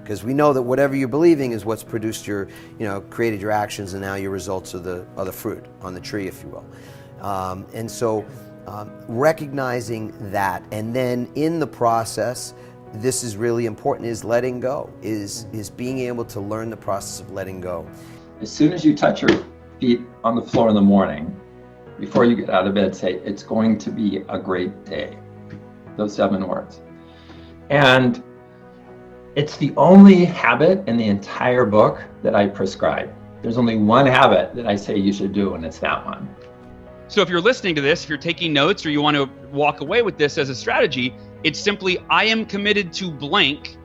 because we know that whatever you're believing is what's produced your, created your actions, and now your results are the fruit on the tree, if you will. And so recognizing that, and then in the process, this is really important, is letting go, is being able to learn the process of letting go. As soon as you touch your feet on the floor in the morning, before you get out of bed, say, it's going to be a great day. Those 7 words. And it's the only habit in the entire book that I prescribe. There's only one habit that I say you should do, and it's that one. So if you're listening to this, if you're taking notes or you want to walk away with this as a strategy, it's simply, I am committed to blank,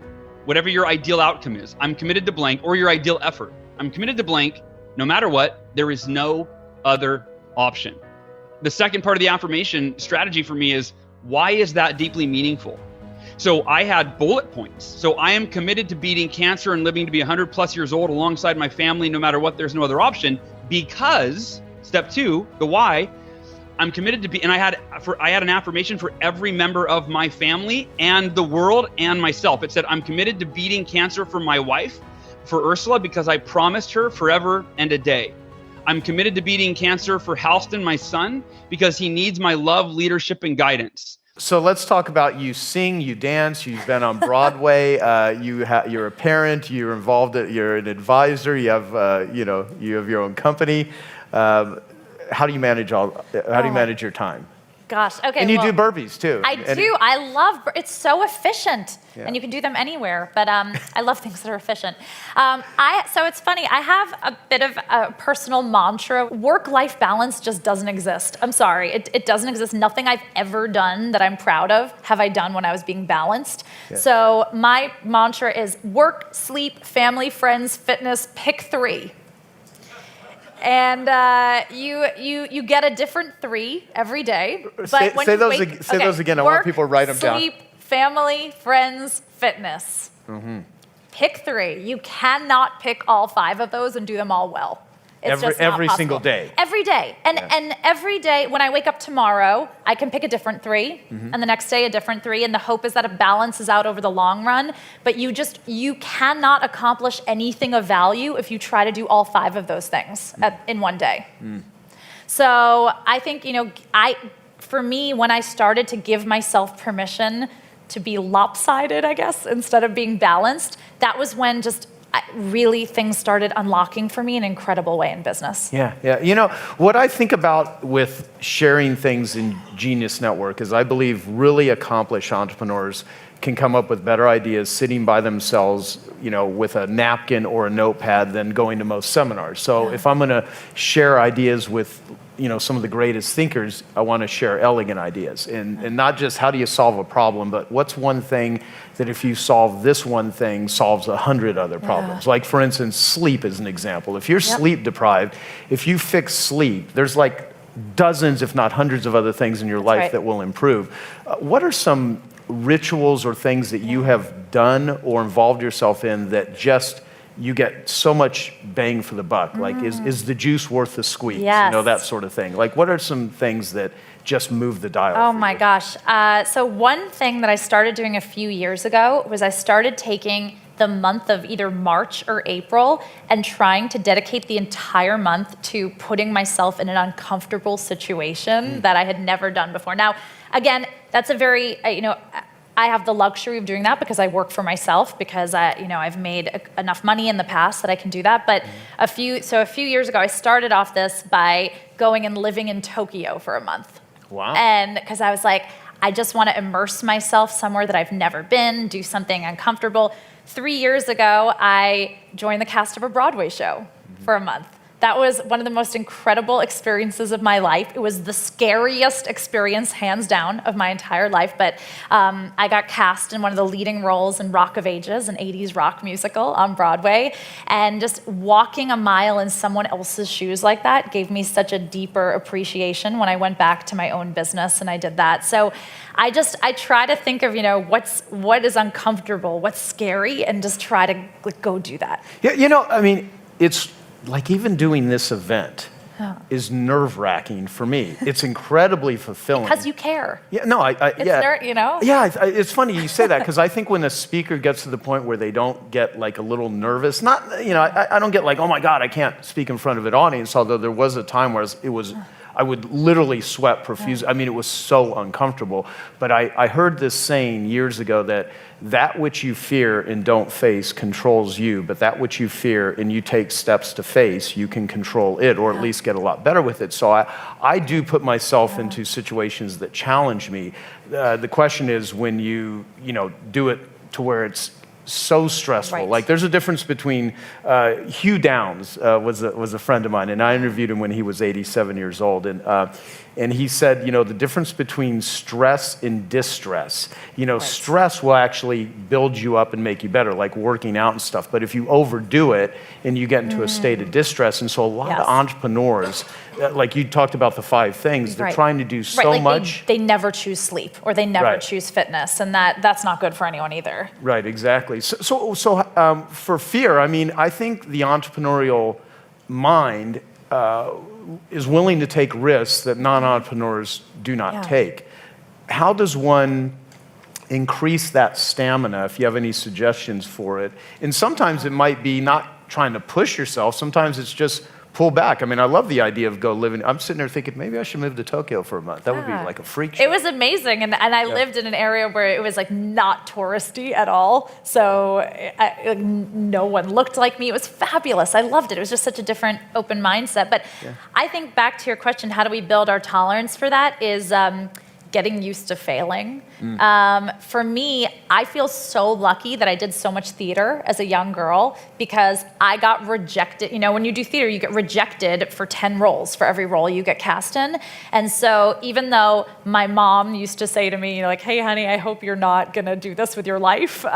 whatever your ideal outcome is. I'm committed to blank, or your ideal effort. I'm committed to blank, no matter what, there is no other option. The second part of the affirmation strategy for me is, why is that deeply meaningful? So I had bullet points. So I am committed to beating cancer and living to be 100 plus years old alongside my family, no matter what, there's no other option, because step 2, the why, I'm committed to be, and I had an affirmation for every member of my family and the world and myself. It said, I'm committed to beating cancer for my wife, for Ursula, because I promised her forever and a day. I'm committed to beating cancer for Halston, my son, because he needs my love, leadership, and guidance. So let's talk about you sing, you dance, you've been on Broadway, you're a parent, you're involved, you're an advisor, you have your own company. How do you manage your time? Gosh, okay. And you do burpees too. I do. I love, it's so efficient. Yeah. And you can do them anywhere, but I love things that are efficient. So it's funny, I have a bit of a personal mantra. Work-life balance just doesn't exist. I'm sorry, it doesn't exist. Nothing I've ever done that I'm proud of have I done when I was being balanced. Yeah. So my mantra is work, sleep, family, friends, fitness, pick 3. And you get a different 3 every day. But say those again. I want people to write them down. Sleep, family, friends, fitness. Mm-hmm. Pick 3. You cannot pick all 5 of those and do them all well. It's just not every possible. single day. Every day. And every day, when I wake up tomorrow, I can pick a different 3, mm-hmm. and the next day a different 3, and the hope is that it balances out over the long run. But you cannot accomplish anything of value if you try to do all 5 of those things in one day. Mm. So I think, for me, when I started to give myself permission to be lopsided, I guess, instead of being balanced, that was when really things started unlocking for me in an incredible way in business. Yeah. What I think about with sharing things in Genius Network is I believe really accomplished entrepreneurs can come up with better ideas sitting by themselves, with a napkin or a notepad than going to most seminars. So if I'm going to share ideas with some of the greatest thinkers, I want to share elegant ideas. And not just how do you solve a problem, but what's one thing that if you solve this one thing solves 100 other problems. Like for instance, sleep is an example. If you're sleep deprived, if you fix sleep, there's like dozens, if not hundreds of other things in your life that will improve. What are some rituals or things that you have done or involved yourself in that just you get so much bang for the buck? Like, is the juice worth the squeeze? Yes. That sort of thing. Like, what are some things that just move the dial? Oh my gosh. So one thing that I started doing a few years ago was I started taking the month of either March or April and trying to dedicate the entire month to putting myself in an uncomfortable situation that I had never done before. Now, again, that's a very, I have the luxury of doing that because I work for myself, because I've made enough money in the past that I can do that. But a few years ago, I started off this by going and living in Tokyo for a month. Wow. And because I was like, I just want to immerse myself somewhere that I've never been, do something uncomfortable. 3 years ago, I joined the cast of a Broadway show for a month. That was one of the most incredible experiences of my life. It was the scariest experience, hands down, of my entire life. But I got cast in one of the leading roles in Rock of Ages, an 80s rock musical on Broadway. And just walking a mile in someone else's shoes like that gave me such a deeper appreciation when I went back to my own business and I did that. So I try to think of, what is uncomfortable, what's scary, and just try to go do that. Yeah, it's like even doing this event, is nerve-wracking for me. It's incredibly fulfilling. Because you care. Yeah, no, You know? Yeah, it's funny you say that, because I think when a speaker gets to the point where they don't get like a little nervous, not, you know, I don't get like, oh my God, I can't speak in front of an audience, although there was a time where I would literally sweat profusely. I mean, it was so uncomfortable. But I heard this saying years ago that which you fear and don't face controls you, but that which you fear and you take steps to face, you can control it, or at least get a lot better with it. So I do put myself into situations that challenge me. The question is when you do it to where it's so stressful. Right. Like there's a difference between Hugh Downs was a friend of mine, and I interviewed him when he was 87 years old, and he said, the difference between stress and distress. Stress will actually build you up and make you better, like working out and stuff. But if you overdo it and you get into a state of distress, and so a lot of entrepreneurs, like you talked about the 5 things, they're trying to do so much. They never choose sleep, or they never choose fitness, and that's not good for anyone either. Right, exactly. So for fear, I mean, I think the entrepreneurial mind is willing to take risks that non-entrepreneurs do not take. How does one increase that stamina, if you have any suggestions for it? And sometimes it might be not trying to push yourself. Sometimes it's just pull back. I mean, I love the idea of go living. I'm sitting there thinking, maybe I should move to Tokyo for a month. That would be like a freak show. It was amazing. And I lived in an area where it was like not touristy at all. So no one looked like me. It was fabulous. I loved it. It was just such a different open mindset. But I think back to your question, how do we build our tolerance for that, is getting used to failing. For me, I feel so lucky that I did so much theater as a young girl, because I got rejected. When you do theater, you get rejected for 10 roles for every role you get cast in. And so even though my mom used to say to me, like, hey, honey, I hope you're not going to do this with your life.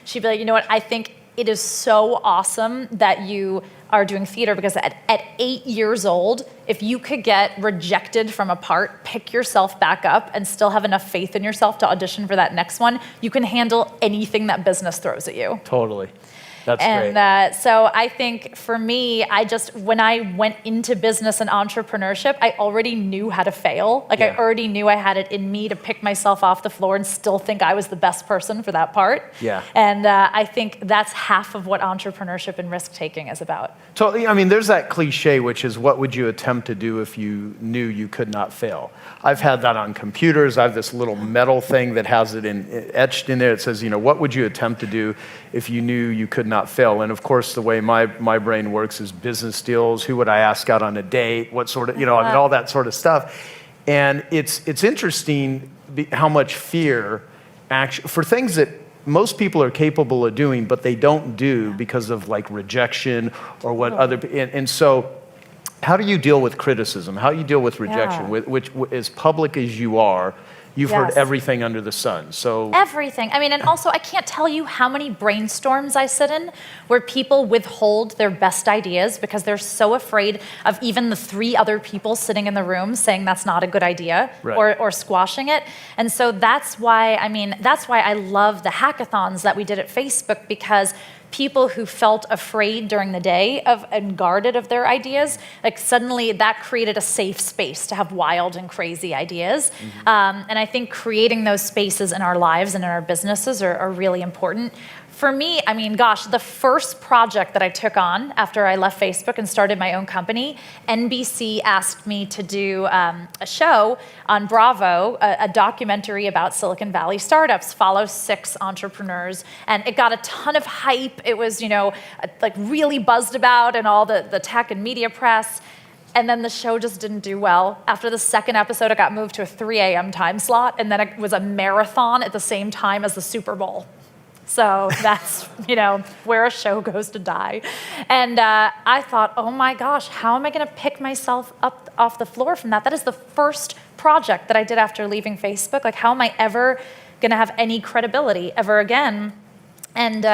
She'd be like, you know what, I think it is so awesome that you are doing theater, because at 8 years old, if you could get rejected from a part, pick yourself back up and still have enough faith in yourself to audition for that next one, you can handle anything that business throws at you. Totally. That's great. And so I think for me, when I went into business and entrepreneurship, I already knew how to fail. I already knew I had it in me to pick myself off the floor and still think I was the best person for that part. Yeah. And I think that's half of what entrepreneurship and risk-taking is about. Totally. I mean, there's that cliche, which is, what would you attempt to do if you knew you could not fail? I've had that on computers. I have this little metal thing that has it etched in there. It says, what would you attempt to do if you knew you could not fail? And of course, the way my brain works is business deals. Who would I ask out on a date? What sort of, all that sort of stuff. And it's interesting how much fear, for things that most people are capable of doing, but they don't do because of like rejection or what and so how do you deal with criticism? How do you deal with rejection, which as public as you are? You've heard everything under the sun. So everything. I mean, and also I can't tell you how many brainstorms I sit in where people withhold their best ideas because they're so afraid of even the 3 other people sitting in the room saying that's not a good idea, or squashing it. And so that's why I love the hackathons that we did at Facebook, because people who felt afraid during the day and guarded of their ideas, like suddenly that created a safe space to have wild and crazy ideas. And I think creating those spaces in our lives and in our businesses are really important. For me, the first project that I took on after I left Facebook and started my own company, NBC asked me to do a show on Bravo, a documentary about Silicon Valley startups, follow 6 entrepreneurs, and it got a ton of hype. It was, like really buzzed about in all the tech and media press. And then the show just didn't do well. After the second episode, it got moved to a 3 a.m. time slot, and then it was a marathon at the same time as the Super Bowl. So that's, where a show goes to die. And I thought, oh my gosh, how am I going to pick myself up off the floor from that? That is the first project that I did after leaving Facebook. Like, how am I ever going to have any credibility ever again? And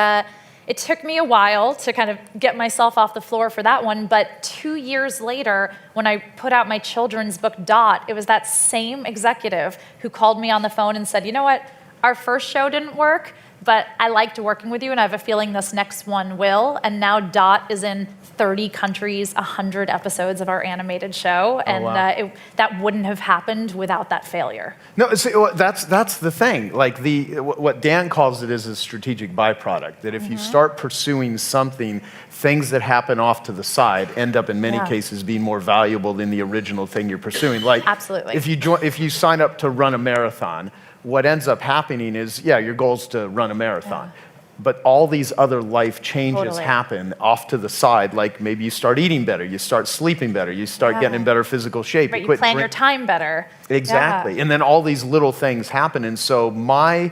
it took me a while to kind of get myself off the floor for that one. But 2 years later, when I put out my children's book, Dot, it was that same executive who called me on the phone and said, you know what? Our first show didn't work. but I liked working with you, and I have a feeling this next one will. And now Dot is in 30 countries, 100 episodes of our animated show, and wow. that wouldn't have happened without that failure. No, see, well, that's the thing. Like what Dan calls it is a strategic byproduct. That if you start pursuing something, things that happen off to the side end up in many cases being more valuable than the original thing you're pursuing. Like Absolutely. if you sign up to run a marathon, what ends up happening is, your goal is to run a marathon. But all these other life changes happen off to the side, like maybe you start eating better, you start sleeping better, you start getting in better physical shape. Right, you plan your time better. Exactly. Yeah. And then all these little things happen. And so my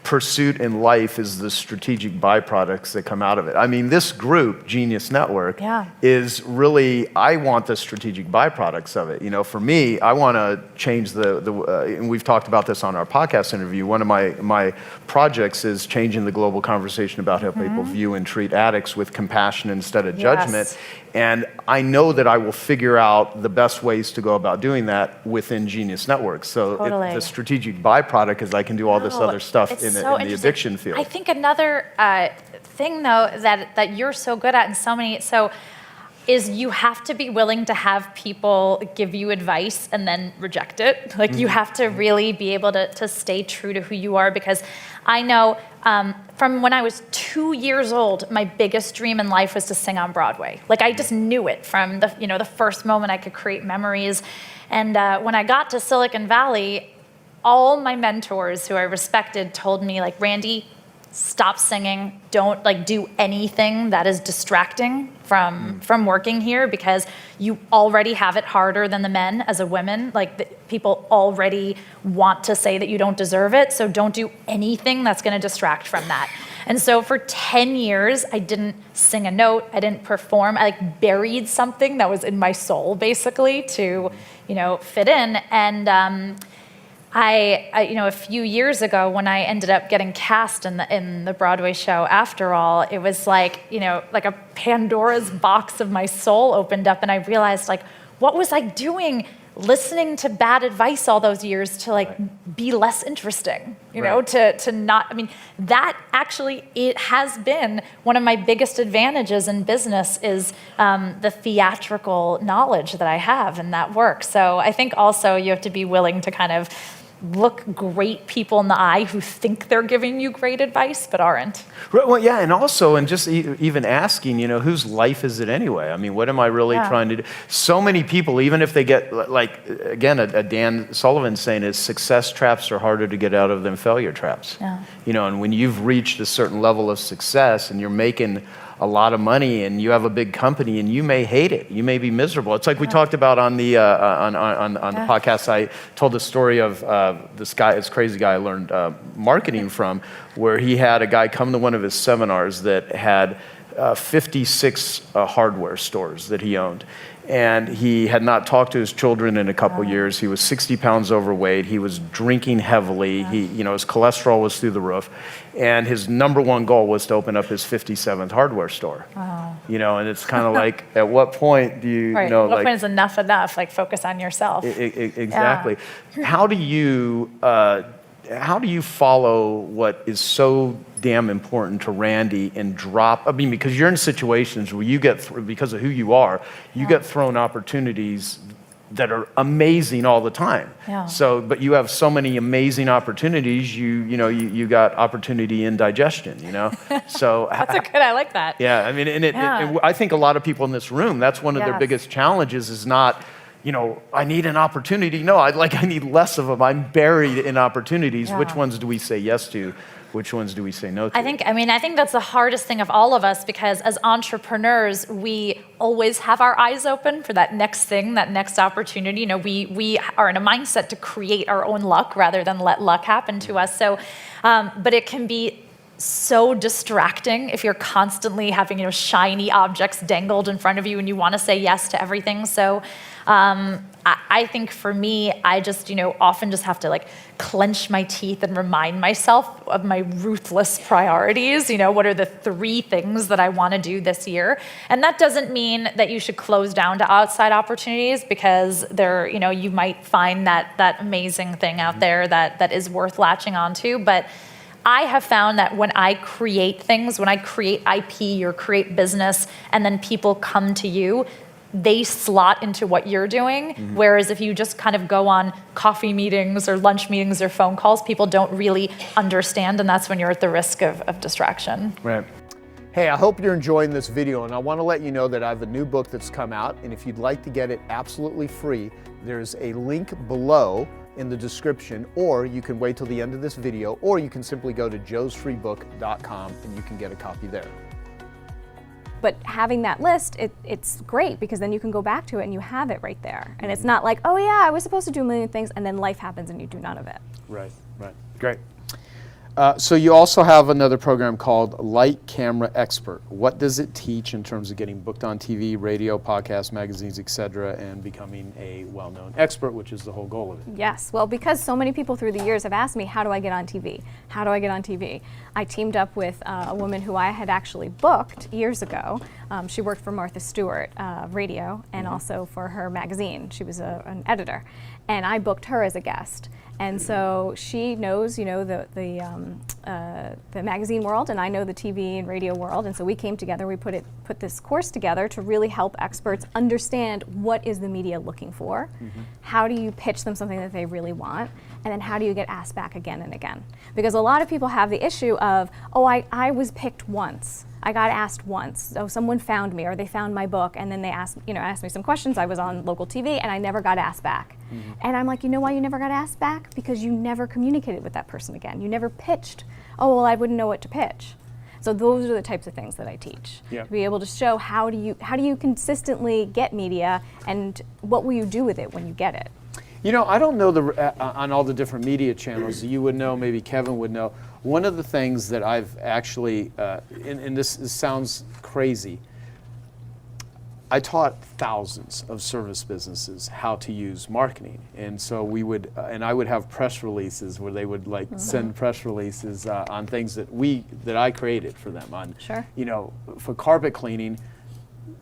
pursuit in life is the strategic byproducts that come out of it. I mean, this group, Genius Network, is really, I want the strategic byproducts of it. You know, for me, I want to change and we've talked about this on our podcast interview, one of my projects is changing the global conversation about how people view and treat addicts with compassion instead of judgment. And I know that I will figure out the best ways to go about doing that within Genius Network. So the strategic byproduct is I can do all this other stuff in the addiction field. I think another thing, though, that you're so good at in so many, is you have to be willing to have people give you advice and then reject it. Like you have to really be able to stay true to who you are, because I know from when I was 2 years old, my biggest dream in life was to sing on Broadway. Like I just knew it from the first moment I could create memories. And when I got to Silicon Valley, all my mentors who I respected told me, like, Randy, stop singing. Don't do anything that is distracting from working here, because you already have it harder than the men as a woman. People already want to say that you don't deserve it. So don't do anything that's going to distract from that. And so for 10 years, I didn't sing a note. I didn't perform. I buried something that was in my soul, basically, to, fit in. And I a few years ago, when I ended up getting cast in the Broadway show, After All, it was like a Pandora's box of my soul opened up, and I realized, what was I doing listening to bad advice all those years to be less interesting, to not, that actually, it has been one of my biggest advantages in business is the theatrical knowledge that I have in that work. So I think also you have to be willing to kind of look great people in the eye who think they're giving you great advice but aren't. Well, yeah, and also, and just even asking, whose life is it anyway? I mean, what am I really trying to do? So many people, even if they get, again, a Dan Sullivan saying is success traps are harder to get out of than failure traps. Yeah. And when you've reached a certain level of success and you're making a lot of money and you have a big company and you may hate it, you may be miserable. It's like we talked about on the on the podcast. I told the story of this crazy guy I learned marketing from, where he had a guy come to one of his seminars that had 56 hardware stores that he owned. And he had not talked to his children in a couple years. He was 60 pounds overweight. He was drinking heavily. He, his cholesterol was through the roof. And his number one goal was to open up his 57th hardware store. Wow. And it's kind of like, at what point do you, at what point is enough? Focus on yourself. Exactly. Yeah. How do you follow what is so damn important to Randy and drop? Because you're in situations where you get, because of who you are, you get thrown opportunities that are amazing all the time. Yeah. So, but you have so many amazing opportunities. You got opportunity indigestion. So I like that. Yeah, and I think a lot of people in this room, that's one of their biggest challenges is not, I need an opportunity. No, I need less of them. I'm buried in opportunities. Yeah. Which ones do we say yes to? Which ones do we say no to? I think that's the hardest thing of all of us, because as entrepreneurs, we always have our eyes open for that next thing, that next opportunity. We are in a mindset to create our own luck rather than let luck happen to us. So, but it can be so distracting if you're constantly having shiny objects dangled in front of you and you want to say yes to everything. So I think for me, I just often just have to clench my teeth and remind myself of my ruthless priorities. What are the 3 things that I want to do this year? And that doesn't mean that you should close down to outside opportunities, because there you might find that amazing thing out there that is worth latching onto. But I have found that when I create things, when I create IP or create business, and then people come to you, they slot into what you're doing. Whereas if you just kind of go on coffee meetings or lunch meetings or phone calls, people don't really understand, and that's when you're at the risk of distraction. Right. Hey, I hope you're enjoying this video, and I want to let you know that I have a new book that's come out, and if you'd like to get it absolutely free, there's a link below in the description, or you can wait till the end of this video, or you can simply go to joesfreebook.com and you can get a copy there. But having that list, it's great because then you can go back to it and you have it right there. And it's not like, oh yeah, I was supposed to do a million things and then life happens and you do none of it. Right, right. Great. So you also have another program called Light Camera Expert. What does it teach in terms of getting booked on TV, radio, podcasts, magazines, etc., and becoming a well-known expert, which is the whole goal of it? Yes, well, because so many people through the years have asked me, how do I get on TV? How do I get on TV? I teamed up with a woman who I had actually booked years ago. She worked for Martha Stewart radio and also for her magazine. She was an editor. And I booked her as a guest. And so she knows, you know, the magazine world, and I know the TV and radio world. And so we came together. We put this course together to really help experts understand what is the media looking for, how do you pitch them something that they really want, and then how do you get asked back again and again? Because a lot of people have the issue of, oh, I was picked once. I got asked once. So someone found me, or they found my book, and then they asked me some questions. I was on local TV, and I never got asked back. And I'm like, you know why you never got asked back? Because you never communicated with that person again. You never pitched. Oh, well, I wouldn't know what to pitch. So those are the types of things that I teach. To be able to show how do you consistently get media, and what will you do with it when you get it? You know, I don't know on all the different media channels. You would know, maybe Kevin would know. One of the things that I've actually, and this sounds crazy, I taught thousands of service businesses how to use marketing. And so we would, and I would have press releases where they would like send press releases on things that I created for them. On, you know, for carpet cleaning,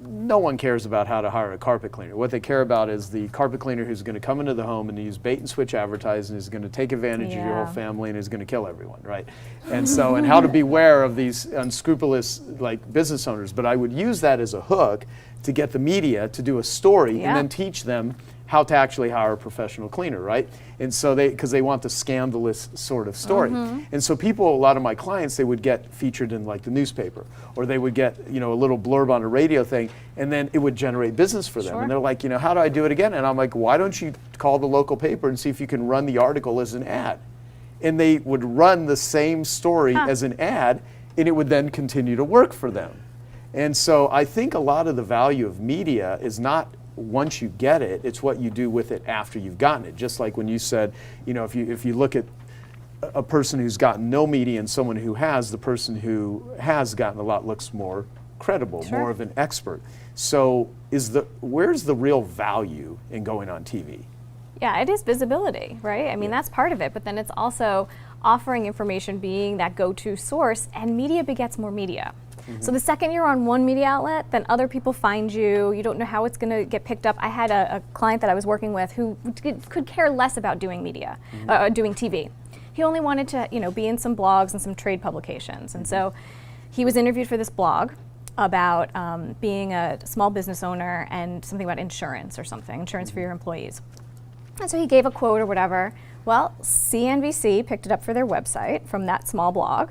no one cares about how to hire a carpet cleaner. What they care about is the carpet cleaner who's going to come into the home and use bait and switch advertising, is going to take advantage of your whole family and is going to kill everyone, right? And so, and how to beware of these unscrupulous like business owners. But I would use that as a hook to get the media to do a story and then teach them how to actually hire a professional cleaner, right? And so because they want the scandalous sort of story. And so people, a lot of my clients, they would get featured in like the newspaper, or they would get, you know, a little blurb on a radio thing, and then it would generate business for them. And they're like, you know, how do I do it again? And I'm like, why don't you call the local paper and see if you can run the article as an ad? And they would run the same story as an ad, and it would then continue to work for them. And so I think a lot of the value of media is not once you get it, it's what you do with it after you've gotten it. Just like when you said, you know, if you look at a person who's gotten no media and someone who has, the person who has gotten a lot looks more credible, more of an expert. So where's the real value in going on TV? Yeah, it is visibility, right? I mean, that's part of it, but then it's also offering information, being that go-to source, and media begets more media. So the second you're on one media outlet, then other people find you. You don't know how it's going to get picked up. I had a client that I was working with who could care less about doing media, doing TV. He only wanted to, you know, be in some blogs and some trade publications. And so he was interviewed for this blog about being a small business owner and something about insurance or something, insurance for your employees. And so he gave a quote or whatever. Well, CNBC picked it up for their website from that small blog.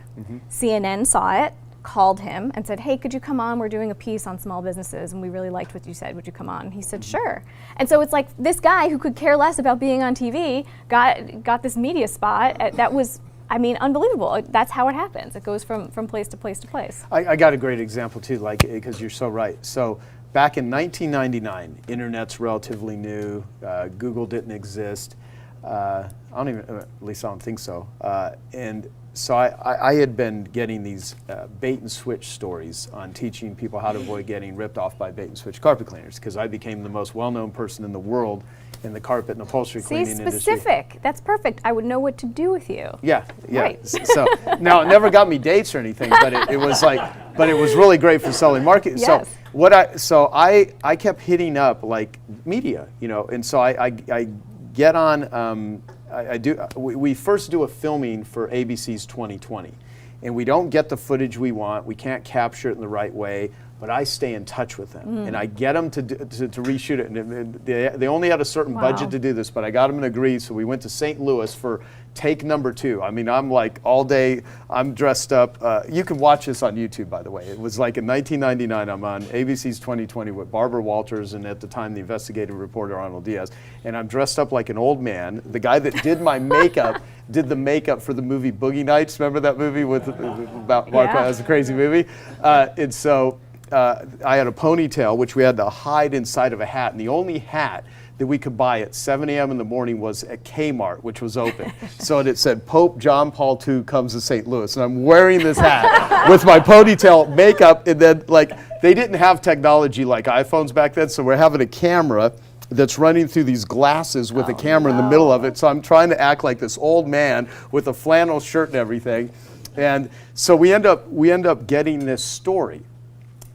CNN saw it, called him and said, hey, could you come on? We're doing a piece on small businesses and we really liked what you said. Would you come on? He said, sure. And so it's like this guy who could care less about being on TV got this media spot. That was, I mean, unbelievable. That's how it happens. It goes from place to place to place. I got a great example too, like, because you're so right. So back in 1999, internet's relatively new. Google didn't exist. I don't even, at least I don't think so. And so I had been getting these bait and switch stories on teaching people how to avoid getting ripped off by bait and switch carpet cleaners, because I became the most well-known person in the world in the carpet and upholstery cleaning industry. Specific. That's perfect. I would know what to do with you. Yeah. Right. So now it never got me dates or anything, but it was like, but it was really great for selling marketing. Yes. So I kept hitting up like media, you know, and so I get on we first do a filming for ABC's 2020, and we don't get the footage we want. We can't capture it in the right way, but I stay in touch with them, and I get them to reshoot it. And they only had a certain budget to do this, but I got them to agree, so we went to St. Louis for take number 2. I mean, I'm like all day, I'm dressed up. You can watch this on YouTube, by the way. It was like in 1999, I'm on ABC's 2020 with Barbara Walters and at the time the investigative reporter Arnold Diaz, and I'm dressed up like an old man. The guy that did my makeup did the makeup for the movie Boogie Nights. Remember that movie with about Mark? That was a crazy movie. And so I had a ponytail, which we had to hide inside of a hat, and the only hat that we could buy at 7 a.m. in the morning was at Kmart, which was open. So it said, Pope John Paul II comes to St. Louis. And I'm wearing this hat with my ponytail, makeup, and then like, they didn't have technology like iPhones back then, so we're having a camera that's running through these glasses with a camera in the middle of it. So I'm trying to act like this old man with a flannel shirt and everything. And so we end up getting this story.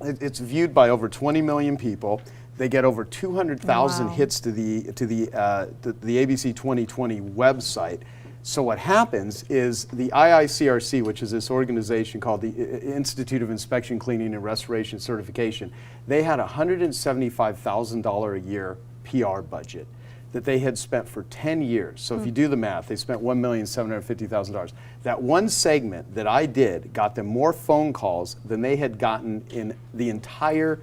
It's viewed by over 20 million people. They get over 200,000 hits to the ABC 2020 website. So what happens is the IICRC, which is this organization called the Institute of Inspection, Cleaning, and Restoration Certification, they had a $175,000 a year PR budget that they had spent for 10 years. So if you do the math, they spent $1,750,000. That one segment that I did got them more phone calls than they had gotten in the entire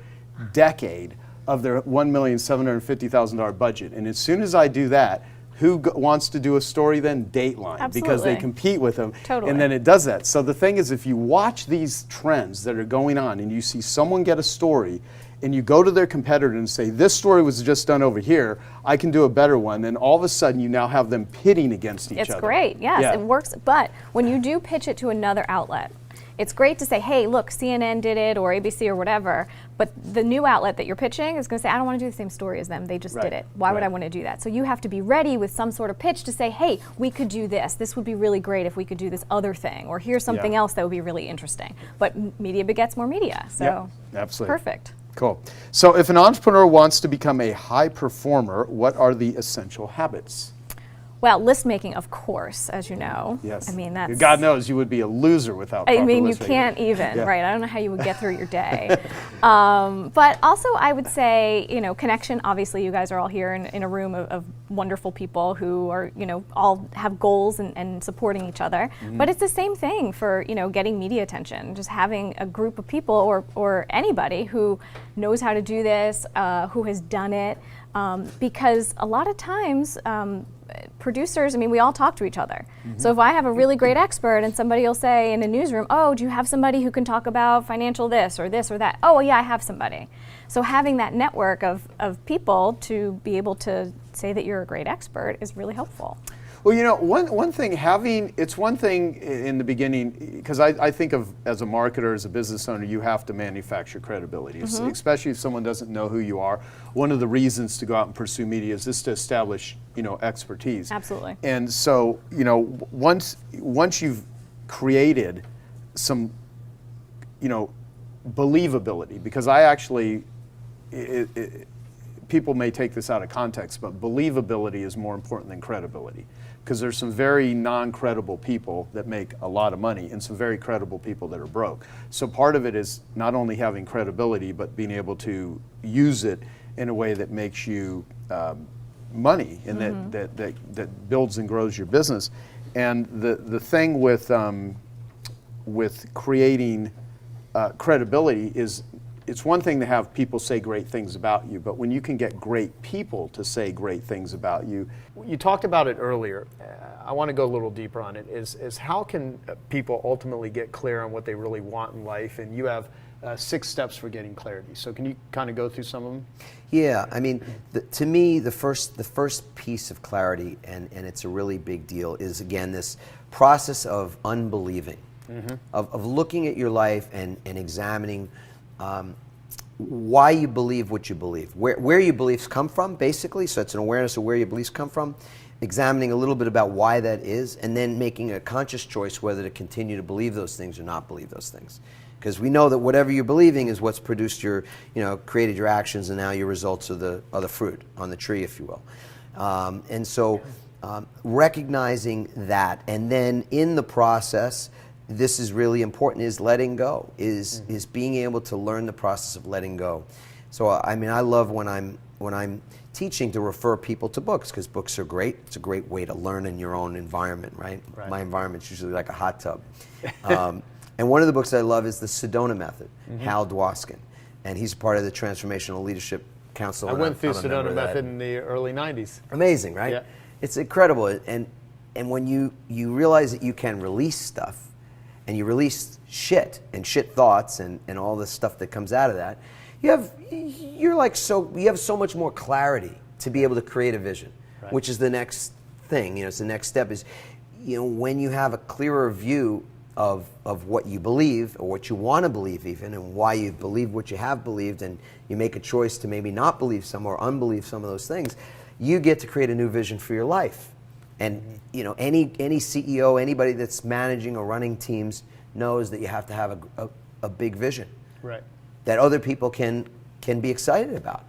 decade of their $1,750,000 budget. And as soon as I do that, who wants to do a story then? Dateline. Absolutely. Because they compete with them. Totally. And then it does that. So the thing is, if you watch these trends that are going on and you see someone get a story and you go to their competitor and say, this story was just done over here, I can do a better one, then all of a sudden you now have them pitting against each other. It's great, yes, it works. But when you do pitch it to another outlet, it's great to say, hey, look, CNN did it or ABC or whatever, but the new outlet that you're pitching is going to say, I don't want to do the same story as them. They just did it. Why would I want to do that? So you have to be ready with some sort of pitch to say, hey, we could do this. This would be really great if we could do this other thing, or here's something else that would be really interesting. But media begets more media, so absolutely. Perfect. Cool. So if an entrepreneur wants to become a high performer, what are the essential habits? Well, list making, of course, as you know. Yes. I mean, that's. God knows you would be a loser without proper I mean, you list making. can't even, right? I don't know how you would get through your day. But also, I would say, connection. Obviously, you guys are all here in a room of wonderful people who are, all have goals and supporting each other. But it's the same thing for, getting media attention. Just having a group of people or anybody who knows how to do this, who has done it. Because a lot of times, producers, we all talk to each other. So if I have a really great expert and somebody will say in a newsroom, oh, do you have somebody who can talk about financial this or that? Oh, yeah, I have somebody. So having that network of people to be able to say that you're a great expert is really helpful. Well, one thing, it's one thing in the beginning, because I think of, as a marketer, as a business owner, you have to manufacture credibility, especially if someone doesn't know who you are. One of the reasons to go out and pursue media is just to establish, expertise. Absolutely. And so, once you've created some, believability, because I actually, people may take this out of context, but believability is more important than credibility. Because there's some very non-credible people that make a lot of money and some very credible people that are broke. So part of it is not only having credibility, but being able to use it in a way that makes you money and that builds and grows your business. And the thing with creating credibility is, it's one thing to have people say great things about you, but when you can get great people to say great things about you. You talked about it earlier. I want to go a little deeper on it, is how can people ultimately get clear on what they really want in life? And you have 6 steps for getting clarity. So can you kind of go through some of them? Yeah, to me, the first piece of clarity, and it's a really big deal, is again this process of unbelieving, of looking at your life and examining why you believe what you believe, where your beliefs come from, basically. So it's an awareness of where your beliefs come from, examining a little bit about why that is, and then making a conscious choice whether to continue to believe those things or not believe those things. Because we know that whatever you're believing is what's produced your, created your actions, and now your results are the fruit on the tree, if you will. And so recognizing that, and then in the process, this is really important, is letting go, is being able to learn the process of letting go. So I mean, I love when I'm teaching to refer people to books, because books are great. It's a great way to learn in your own environment, right? My environment's usually like a hot tub. And one of the books I love is the Sedona Method, Hal Dwoskin, and he's part of the Transformational Leadership Council. I went through Sedona Method in the early 90s. Amazing, right? Yeah. It's incredible. And when you realize that you can release stuff, and you release shit and shit thoughts and all the stuff that comes out of that, you have so much more clarity to be able to create a vision, which is the next thing. It's the next step is, when you have a clearer view of what you believe, or what you want to believe even, and why you've believed what you have believed, and you make a choice to maybe not believe some or unbelieve some of those things, you get to create a new vision for your life. And any CEO, anybody that's managing or running teams knows that you have to have a big vision, right, that other people can be excited about,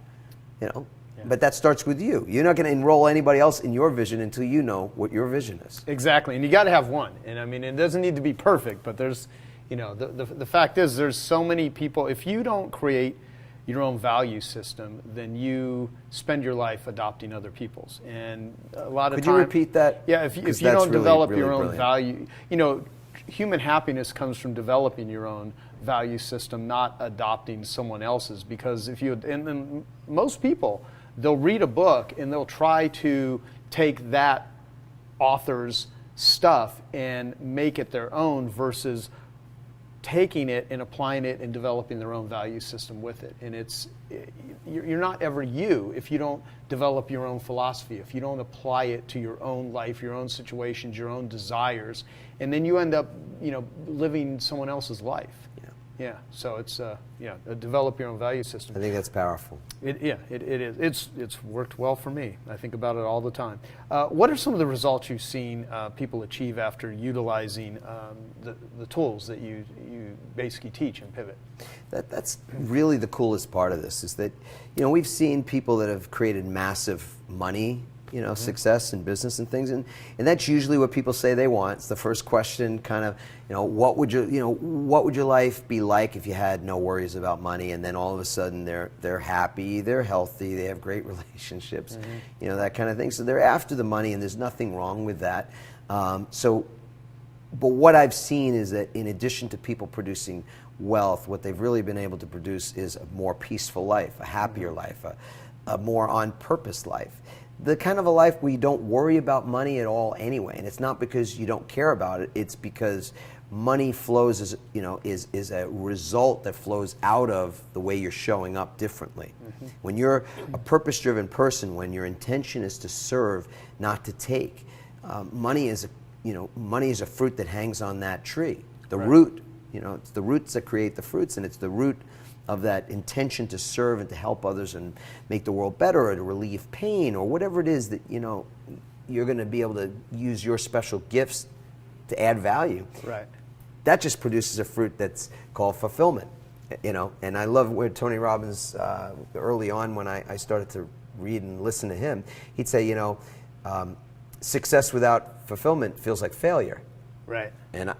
But that starts with you. You're not going to enroll anybody else in your vision until you know what your vision is. Exactly, and you got to have one. And I mean, it doesn't need to be perfect, but there's, the fact is, there's so many people. If you don't create your own value system, then you spend your life adopting other people's. And a lot of times, could you repeat that? Yeah, if you don't develop your own value, human happiness comes from developing your own value system, not adopting someone else's. Because and most people, they'll read a book and they'll try to take that author's stuff and make it their own, versus taking it and applying it and developing their own value system with it. And you're not ever you if you don't develop your own philosophy, if you don't apply it to your own life, your own situations, your own desires, and then you end up living someone else's life. Yeah, so it's develop your own value system. I think that's powerful. It is. It's worked well for me. I think about it all the time. What are some of the results you've seen people achieve after utilizing the tools that you basically teach in Pivot? That's really the coolest part of this, is that we've seen people that have created massive money, success in business and things, and that's usually what people say they want. It's the first question, kind of, what would your life be like if you had no worries about money? And then all of a sudden they're happy, they're healthy, they have great relationships, that kind of thing. So they're after the money, and there's nothing wrong with that. But what I've seen is that in addition to people producing wealth, what they've really been able to produce is a more peaceful life, a happier life, a more on-purpose life. The kind of a life where you don't worry about money at all anyway. And it's not because you don't care about it, it's because money flows is a result that flows out of the way you're showing up differently. When you're a purpose-driven person, when your intention is to serve, not to take, money is a fruit that hangs on that tree. The root, it's the roots that create the fruits, and it's the root of that intention to serve and to help others and make the world better, or to relieve pain, or whatever it is that you're going to be able to use your special gifts to add value. Right. That just produces a fruit that's called fulfillment. And I love where Tony Robbins, early on when I started to read and listen to him, he'd say, success without fulfillment feels like failure. Right. And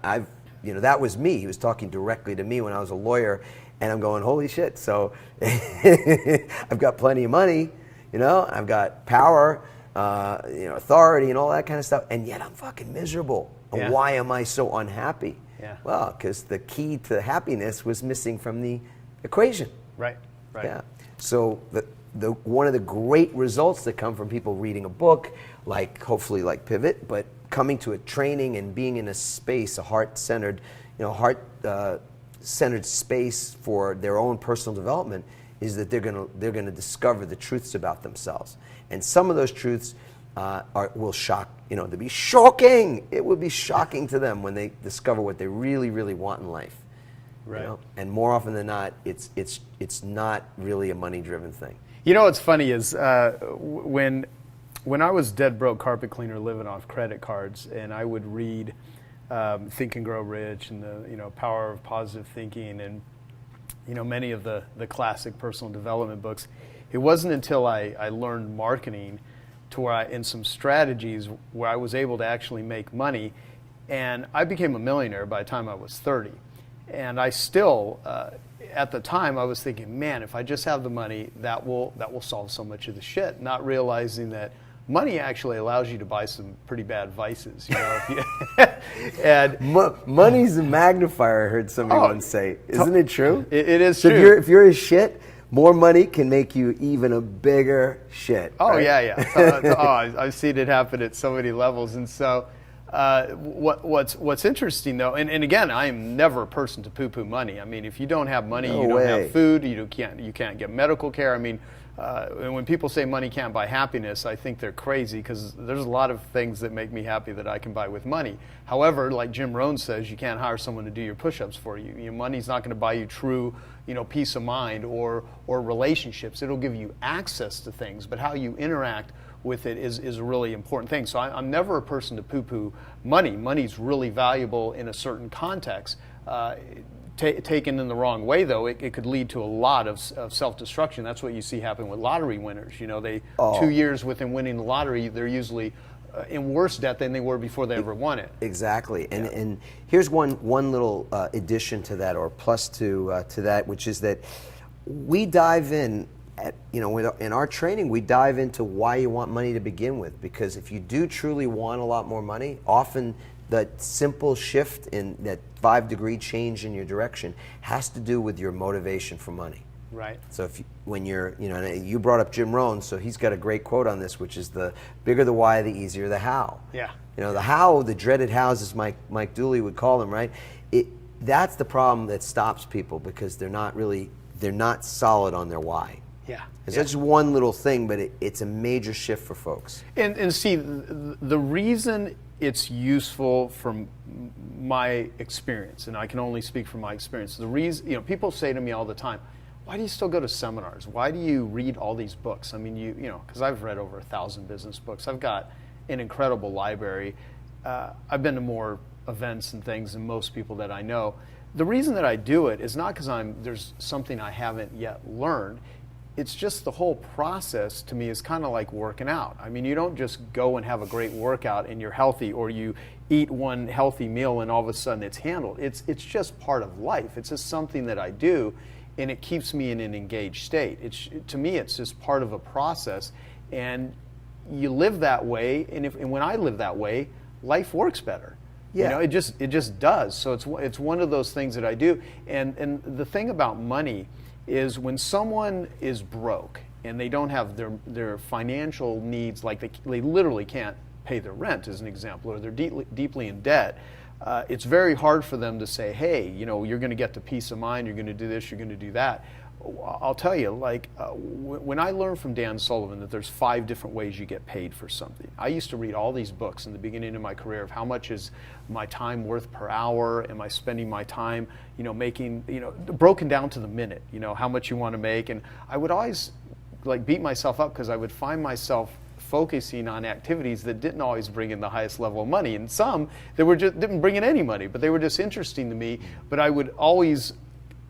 that was me. He was talking directly to me when I was a lawyer. And I'm going, holy shit. So I've got plenty of money, I've got power, authority and all that kind of stuff. And yet I'm fucking miserable. Yeah. And why am I so unhappy? Yeah. Well, because the key to happiness was missing from the equation. Right. Yeah. So one of the great results that come from people reading a book, hopefully like Pivot, but coming to a training and being in a space, a heart-centered, centered space for their own personal development, is that they're going to discover the truths about themselves, and some of those truths will shock. They'll be shocking. It will be shocking to them when they discover what they really, really want in life. Right. And more often than not, it's not really a money-driven thing. What's funny is when I was dead broke carpet cleaner living off credit cards, and I would read Think and Grow Rich and the Power of Positive Thinking and many of the classic personal development books. It wasn't until I learned marketing to where in some strategies where I was able to actually make money, and I became a millionaire by the time I was 30. And I still, at the time, I was thinking, man, if I just have the money, that will solve so much of the shit. Not realizing that money actually allows you to buy some pretty bad vices, you know. And money's a magnifier, I heard somebody once say. Isn't it true? It is so true. If you're a shit, more money can make you even a bigger shit. Oh, right? yeah. I've seen it happen at so many levels. And so what's interesting, though, and again, I am never a person to poo-poo money. I mean, if you don't have money, you don't have food, you can't get medical care. I mean, and when people say money can't buy happiness, I think they're crazy, because there's a lot of things that make me happy that I can buy with money. However, like Jim Rohn says, you can't hire someone to do your push-ups for you. You know, money's not going to buy you true, peace of mind or relationships. It'll give you access to things, but how you interact with it is a really important thing. So I'm never a person to poo-poo money. Money's really valuable in a certain context. Taken in the wrong way, though, it could lead to a lot of self-destruction. That's what you see happen with lottery winners. You know, 2 years within winning the lottery, they're usually in worse debt than they were before they ever won it. Exactly. And here's one little addition to that, or plus to that, which is that we dive in in our training, we dive into why you want money to begin with. Because if you do truly want a lot more money, often that simple shift in that 5-degree change in your direction has to do with your motivation for money. Right. So when you're, you brought up Jim Rohn, so he's got a great quote on this, which is the bigger the why, the easier the how. Yeah. The how, the dreaded hows, as Mike Dooley would call them, right? That's the problem that stops people, because they're not solid on their why. Yeah. It's just one little thing, but it's a major shift for folks. And see, the reason it's useful from my experience, and I can only speak from my experience, the reason, people say to me all the time, why do you still go to seminars? Why do you read all these books? I mean, because I've read over 1,000 business books. I've got an incredible library. I've been to more events and things than most people that I know. The reason that I do it is not because there's something I haven't yet learned. It's just the whole process to me is kind of like working out. I mean, you don't just go and have a great workout and you're healthy, or you eat one healthy meal and all of a sudden it's handled. It's just part of life. It's just something that I do, and it keeps me in an engaged state. To me, it's just part of a process, and you live that way. And when I live that way, life works better. Yeah. It just does. So it's one of those things that I do. And the thing about money is, when someone is broke and they don't have their financial needs, like they literally can't pay their rent, as an example, or they're deeply in debt, it's very hard for them to say, hey, you're going to get to peace of mind, you're going to do this, you're going to do that. I'll tell you, when I learned from Dan Sullivan that there's 5 different ways you get paid for something, I used to read all these books in the beginning of my career of how much is my time worth per hour, am I spending my time, making, broken down to the minute, how much you want to make. And I would always beat myself up, because I would find myself focusing on activities that didn't always bring in the highest level of money, and some that didn't bring in any money, but they were just interesting to me. But I would always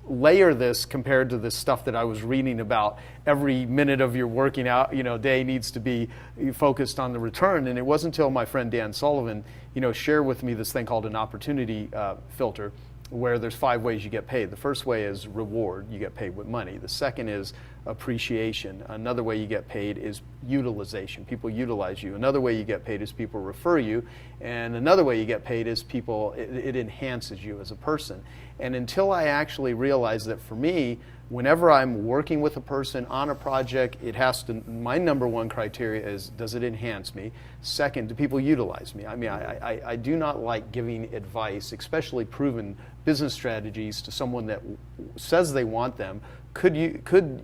layer this compared to this stuff that I was reading about. Every minute of your working out, day needs to be focused on the return. And it wasn't until my friend Dan Sullivan, shared with me this thing called an opportunity filter, where there's 5 ways you get paid. The first way is reward. You get paid with money. The second is appreciation. Another way you get paid is utilization. People utilize you. Another way you get paid is people refer you. And another way you get paid is it enhances you as a person. And until I actually realized that, for me, whenever I'm working with a person on a project, my number one criteria is, does it enhance me? Second, do people utilize me? I mean, I do not like giving advice, especially proven business strategies, to someone that says they want them, could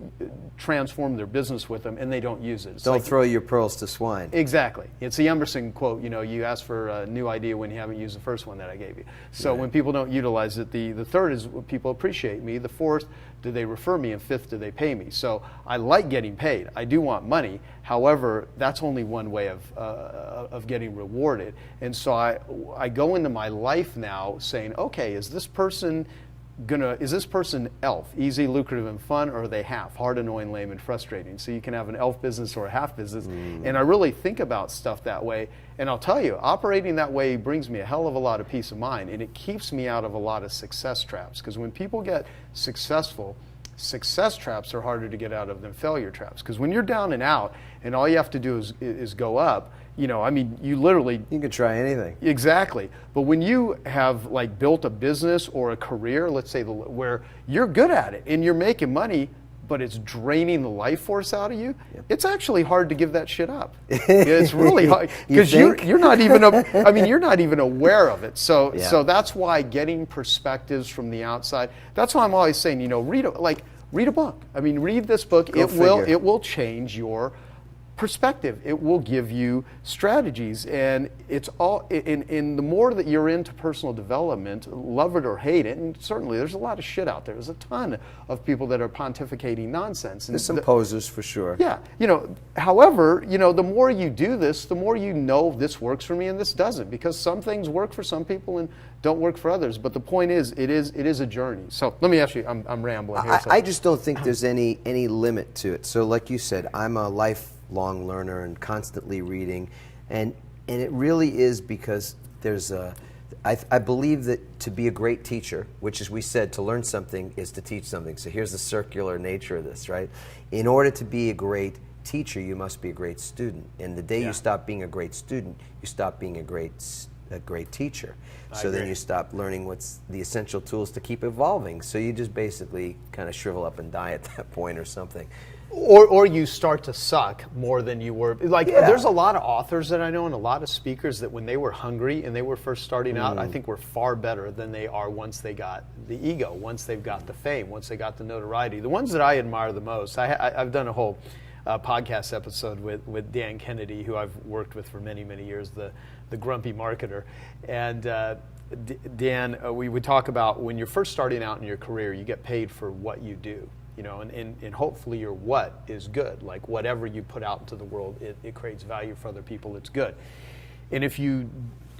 transform their business with them, and they don't use it. Don't throw your pearls to swine. Exactly. It's the Emerson quote, you ask for a new idea when you haven't used the first one that I gave you. So when people don't utilize it, the third is, people appreciate me. The fourth, do they refer me? And fifth, do they pay me? So I like getting paid. I do want money. However, that's only one way of getting rewarded. And so I go into my life now saying, okay, is this person is this person ELF, easy, lucrative, and fun, or are they half, hard, annoying, lame, and frustrating? So you can have an ELF business or a half business. And I really think about stuff that way. And I'll tell you, operating that way brings me a hell of a lot of peace of mind, and it keeps me out of a lot of success traps. Because when people get successful, success traps are harder to get out of than failure traps. Because when you're down and out, and all you have to do is go up, you literally... You can try anything. Exactly. But when you have like built a business or a career, let's say where you're good at it and you're making money, but it's draining the life force out of you, it's actually hard to give that shit up. It's really hard because you're not even you're not even aware of it. So that's why getting perspectives from the outside. That's why I'm always saying, read a book. Read this book. It will change your perspective. It will give you strategies, and it's all in the more that you're into personal development, love it or hate it, and certainly there's a lot of shit out there. There's a ton of people that are pontificating nonsense. And there's some posers for sure. Yeah. However, the more you do this, the more you know this works for me and this doesn't, because some things work for some people and don't work for others. But the point is, it is a journey. So let me ask you, I'm rambling here. I just don't think there's any limit to it. So like you said, I'm a lifelong learner and constantly reading, and it really is because there's I believe that to be a great teacher, which, as we said, to learn something is to teach something. So here's the circular nature of this, right? In order to be a great teacher, you must be a great student. And the day you stop being a great student, you stop being a great teacher. So then you stop learning what's the essential tools to keep evolving. So you just basically kind of shrivel up and die at that point or something. Or you start to suck more than you were. There's a lot of authors that I know and a lot of speakers that when they were hungry and they were first starting out, I think were far better than they are once they got the ego, once they've got the fame, once they got the notoriety. The ones that I admire the most, I've done a whole podcast episode with Dan Kennedy, who I've worked with for many, many years, the grumpy marketer. And Dan, we would talk about when you're first starting out in your career, you get paid for what you do. And hopefully your what is good. Like whatever you put out into the world, it creates value for other people, it's good. And if you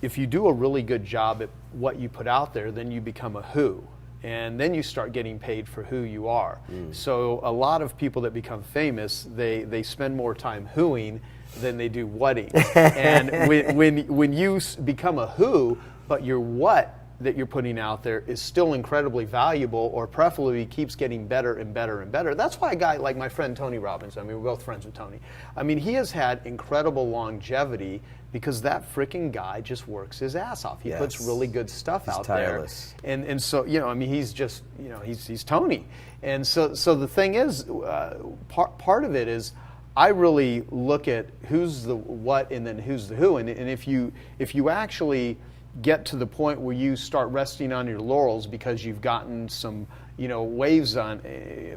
do a really good job at what you put out there, then you become a who. And then you start getting paid for who you are. So a lot of people that become famous, they spend more time whoing than they do whatting. And when you become a who, but your what that you're putting out there is still incredibly valuable, or preferably keeps getting better and better and better. That's why a guy like my friend Tony Robbins, we're both friends with Tony. He has had incredible longevity because that freaking guy just works his ass off. He puts really good stuff out tireless. There. And so, he's just, he's Tony. And so the thing is, part of it is, I really look at who's the what and then who's the who. And if you actually get to the point where you start resting on your laurels because you've gotten some, waves on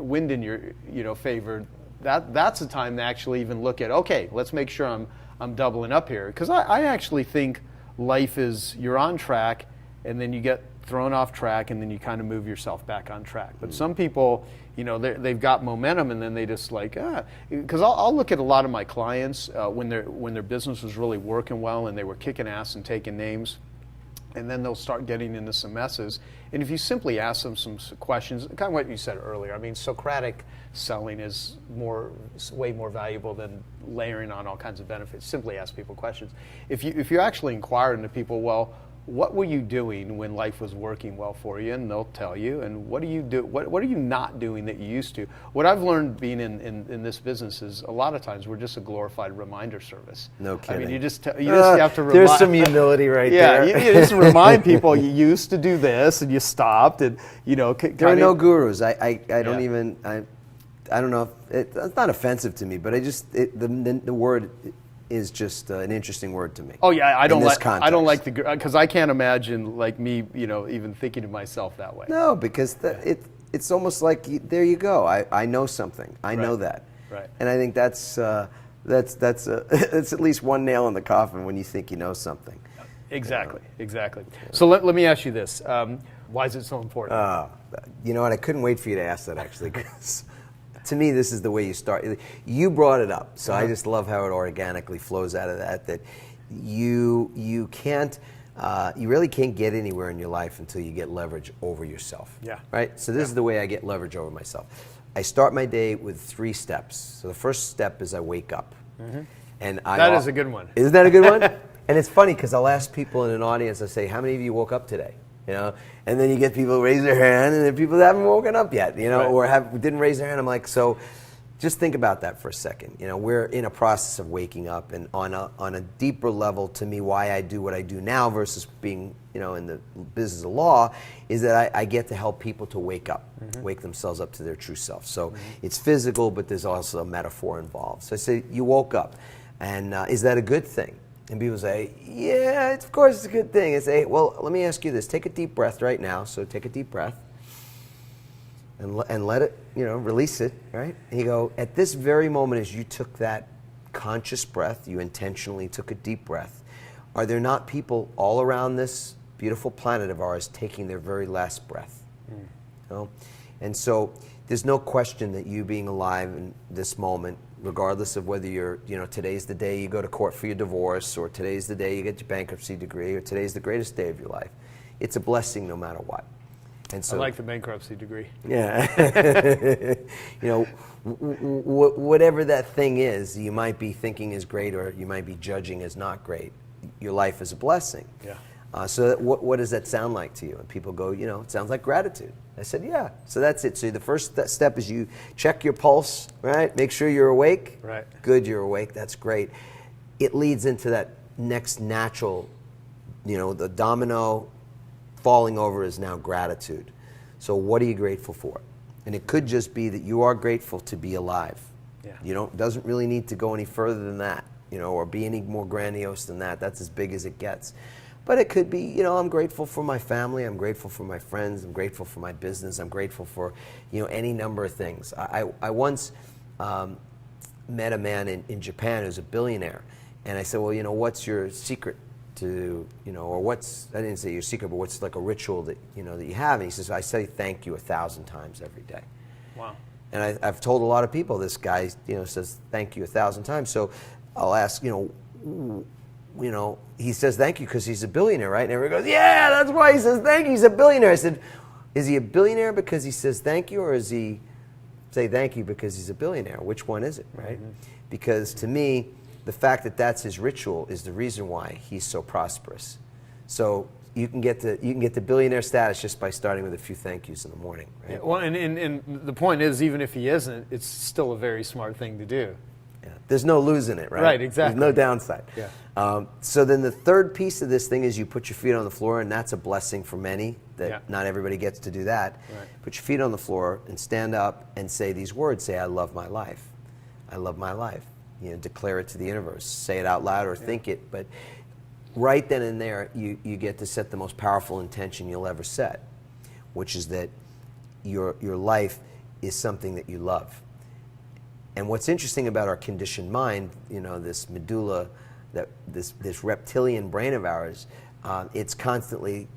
wind in your favor, that's the time to actually even look at, okay, let's make sure I'm doubling up here. Because I actually think life is you're on track and then you get thrown off track and then you kind of move yourself back on track. But some people, they've got momentum and then they just because I'll look at a lot of my clients when their business was really working well and they were kicking ass and taking names. And then they'll start getting into some messes. And if you simply ask them some questions, kind of what you said earlier, Socratic selling is way more valuable than layering on all kinds of benefits. Simply ask people questions. If you actually inquire into people, well, what were you doing when life was working well for you? And they'll tell you. And what do you do? What are you not doing that you used to? What I've learned being in this business is a lot of times we're just a glorified reminder service. No kidding. You just have to remind. There's some humility right there. Yeah, you just remind people you used to do this and you stopped and there are no gurus. I don't even I don't know if it's not offensive to me, but the word is just an interesting word to me. Oh yeah, I don't like because I can't imagine me, even thinking to myself that way. No, because it's almost like there you go. I know something. I know that. Right. And I think that's at least one nail in the coffin when you think you know something. Exactly. So let me ask you this: why is it so important? You know what? I couldn't wait for you to ask that actually. 'Cause to me, this is the way you start. You brought it up, so I just love how it organically flows out of that. That you can't you really can't get anywhere in your life until you get leverage over yourself. Yeah. Right? So this is the way I get leverage over myself. I start my day with 3 steps. So the first step is I wake up. And That is a good one. Isn't that a good one? And it's funny because I'll ask people in an audience, I say, how many of you woke up today? You know, and then you get people raise their hand, and then people that haven't woken up yet, you know, Right. or didn't raise their hand. I'm like, so just think about that for a second. You know, we're in a process of waking up, and on a deeper level, to me, why I do what I do now versus being, you know, in the business of law, is that I get to help people to wake up, wake themselves up to their true self. So it's physical, but there's also a metaphor involved. So I say, you woke up, and is that a good thing? And people say, yeah, of course it's a good thing. I say, well, let me ask you this. Take a deep breath right now. So take a deep breath and let it, you know, release it, right? And you go, at this very moment as you took that conscious breath, you intentionally took a deep breath, are there not people all around this beautiful planet of ours taking their very last breath? You know? And so there's no question that you being alive in this moment, regardless of whether you're, you know, today's the day you go to court for your divorce, or today's the day you get your bankruptcy degree, or today's the greatest day of your life. It's a blessing no matter what. And so, I like the bankruptcy degree. yeah, you know, whatever that thing is, you might be thinking is great, or you might be judging as not great. Your life is a blessing. Yeah. So what does that sound like to you? And people go, you know, it sounds like gratitude. I said, yeah. So that's it. So the first step is you check your pulse, right? Make sure you're awake. Right. Good, you're awake. That's great. It leads into that next natural, you know, the domino falling over is now gratitude. So what are you grateful for? And it could just be that you are grateful to be alive. Yeah. You don't, doesn't really need to go any further than that, you know, or be any more grandiose than that. That's as big as it gets. But it could be, you know, I'm grateful for my family, I'm grateful for my friends, I'm grateful for my business, I'm grateful for, you know, any number of things. I once met a man in Japan who's a billionaire, and I said, well, you know, what's your secret to, you know, or what's, I didn't say your secret, but what's like a ritual that, you know, that you have? And he says, I say thank you 1,000 times every day. Wow. And I've told a lot of people, this guy, you know, says thank you 1,000 times. So I'll ask, you know, he says thank you because he's a billionaire, right? And everyone goes, yeah, that's why he says thank you. He's a billionaire. I said, is he a billionaire because he says thank you, or is he say thank you because he's a billionaire? Which one is it, right? Because to me, the fact that that's his ritual is the reason why he's so prosperous. So you can get the billionaire status just by starting with a few thank yous in the morning, right? Yeah, well, and the point is, even if he isn't, it's still a very smart thing to do. Yeah. There's no losing it, right? Right, exactly. There's no downside. Yeah. So then the third piece of this thing is you put your feet on the floor, and that's a blessing for many, that Yeah. not everybody gets to do that. Right. Put your feet on the floor and stand up and say these words. Say, I love my life. I love my life. You know, declare it to the universe. Say it out loud or think it. But right then and there, you get to set the most powerful intention you'll ever set, which is that your life is something that you love. And what's interesting about our conditioned mind, you know, this medulla, this reptilian brain of ours, it's constantly,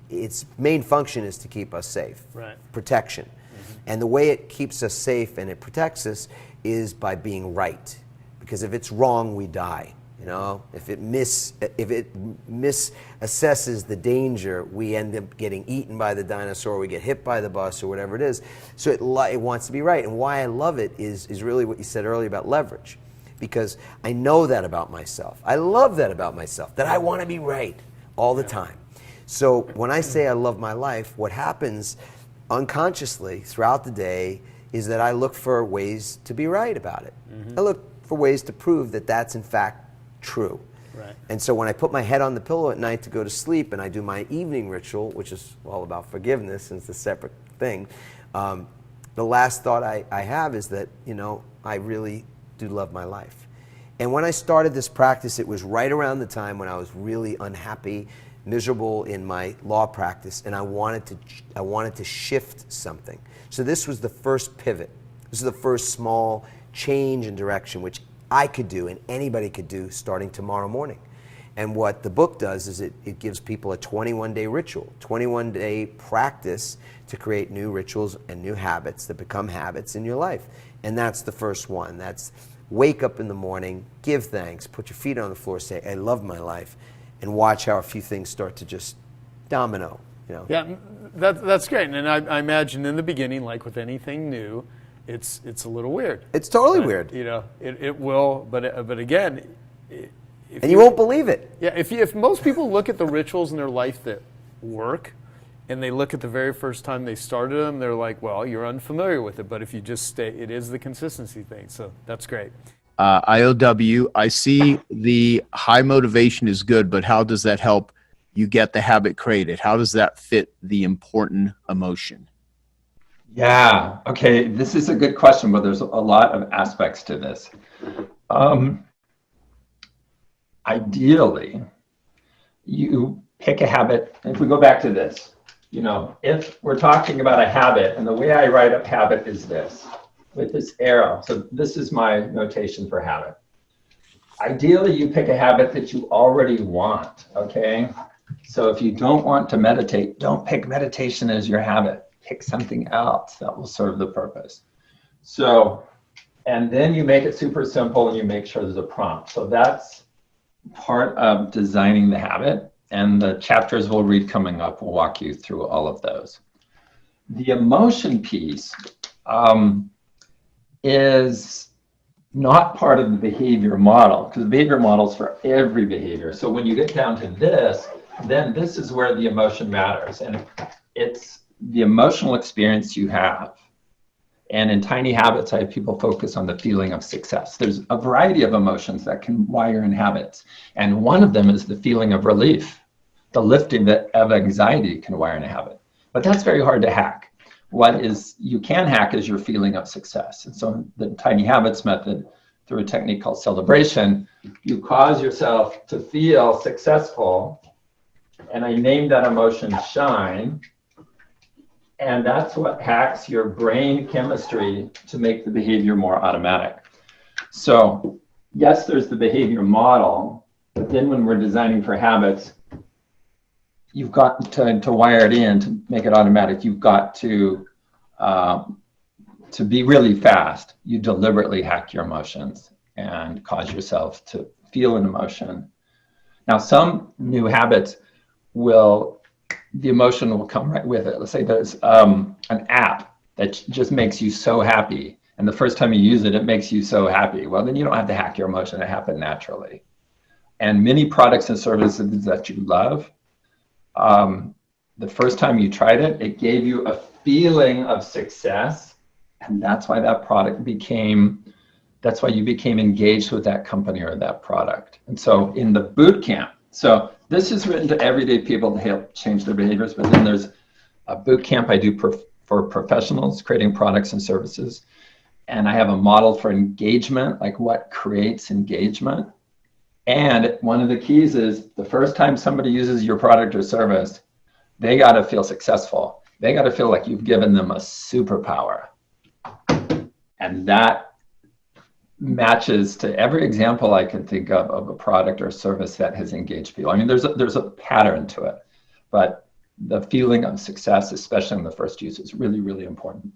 its main function is to keep us safe, Right. protection. And the way it keeps us safe and it protects us is by being right. Because if it's wrong, we die. You know, if it misassesses the danger, we end up getting eaten by the dinosaur, we get hit by the bus, or whatever it is. So it wants to be right. And why I love it is really what you said earlier about leverage. Because I know that about myself. I love that about myself, that I want to be right all the time. So when I say I love my life, what happens unconsciously throughout the day is that I look for ways to be right about it. I look for ways to prove that that's in fact true. Right. And so when I put my head on the pillow at night to go to sleep and I do my evening ritual, which is all about forgiveness and it's a separate thing, the last thought I have is that, you know, I really do love my life. And when I started this practice, it was right around the time when I was really unhappy, miserable in my law practice, and I wanted to shift something. So this was the first pivot. This is the first small change in direction, which I could do and anybody could do starting tomorrow morning. And what the book does is it gives people a 21-day ritual, 21-day practice to create new rituals and new habits that become habits in your life. And that's the first one. That's wake up in the morning, give thanks, put your feet on the floor, say, I love my life. and watch how a few things start to just domino, you know. Yeah, that's great. And I imagine in the beginning, like with anything new, it's a little weird. It's totally weird. You know, it will, but again, And you won't believe it. Yeah, if most people look at the rituals in their life that work, and they look at the very first time they started them, they're like, well, you're unfamiliar with it. But if you just stay, it is the consistency thing. So that's great. IOW, I see the high motivation is good, but how does that help you get the habit created? How does that fit the important emotion? Yeah, okay, this is a good question, but there's a lot of aspects to this. Ideally, you pick a habit. If we go back to this, you know, if we're talking about a habit, and the way I write up habit is this, with this arrow. So this is my notation for habit. Ideally, you pick a habit that you already want, okay? So if you don't want to meditate, don't pick meditation as your habit. Pick something else that will serve the purpose. So, and then you make it super simple and you make sure there's a prompt. So that's part of designing the habit. And the chapters we'll read coming up will walk you through all of those. The emotion piece is not part of the behavior model, because the behavior model is for every behavior. So when you get down to this, then this is where the emotion matters. And it's the emotional experience you have. And in Tiny Habits, I have people focus on the feeling of success. There's a variety of emotions that can wire in habits. And one of them is the feeling of relief. The lifting of anxiety can wire in a habit. But that's very hard to hack. What is you can hack is your feeling of success. And so the Tiny Habits method, through a technique called celebration, you cause yourself to feel successful. And I named that emotion shine. And that's what hacks your brain chemistry to make the behavior more automatic. So yes, there's the behavior model, but then when we're designing for habits, you've got to wire it in to make it automatic. You've got to be really fast. You deliberately hack your emotions and cause yourself to feel an emotion. Now, some new habits the emotion will come right with it. Let's say there's an app that just makes you so happy. And the first time you use it, it makes you so happy. Well, then you don't have to hack your emotion. It happened naturally. And many products and services that you love, the first time you tried it, it gave you a feeling of success. And that's why that product that's why you became engaged with that company or that product. And so in the boot camp, so this is written to everyday people to help change their behaviors, but then there's a boot camp I do for professionals creating products and services. And I have a model for engagement, like what creates engagement. And one of the keys is the first time somebody uses your product or service, they got to feel successful. They got to feel like you've given them a superpower. And that matches to every example I can think of a product or service that has engaged people. I mean, there's a pattern to it, but the feeling of success, especially in the first use, is really, really important.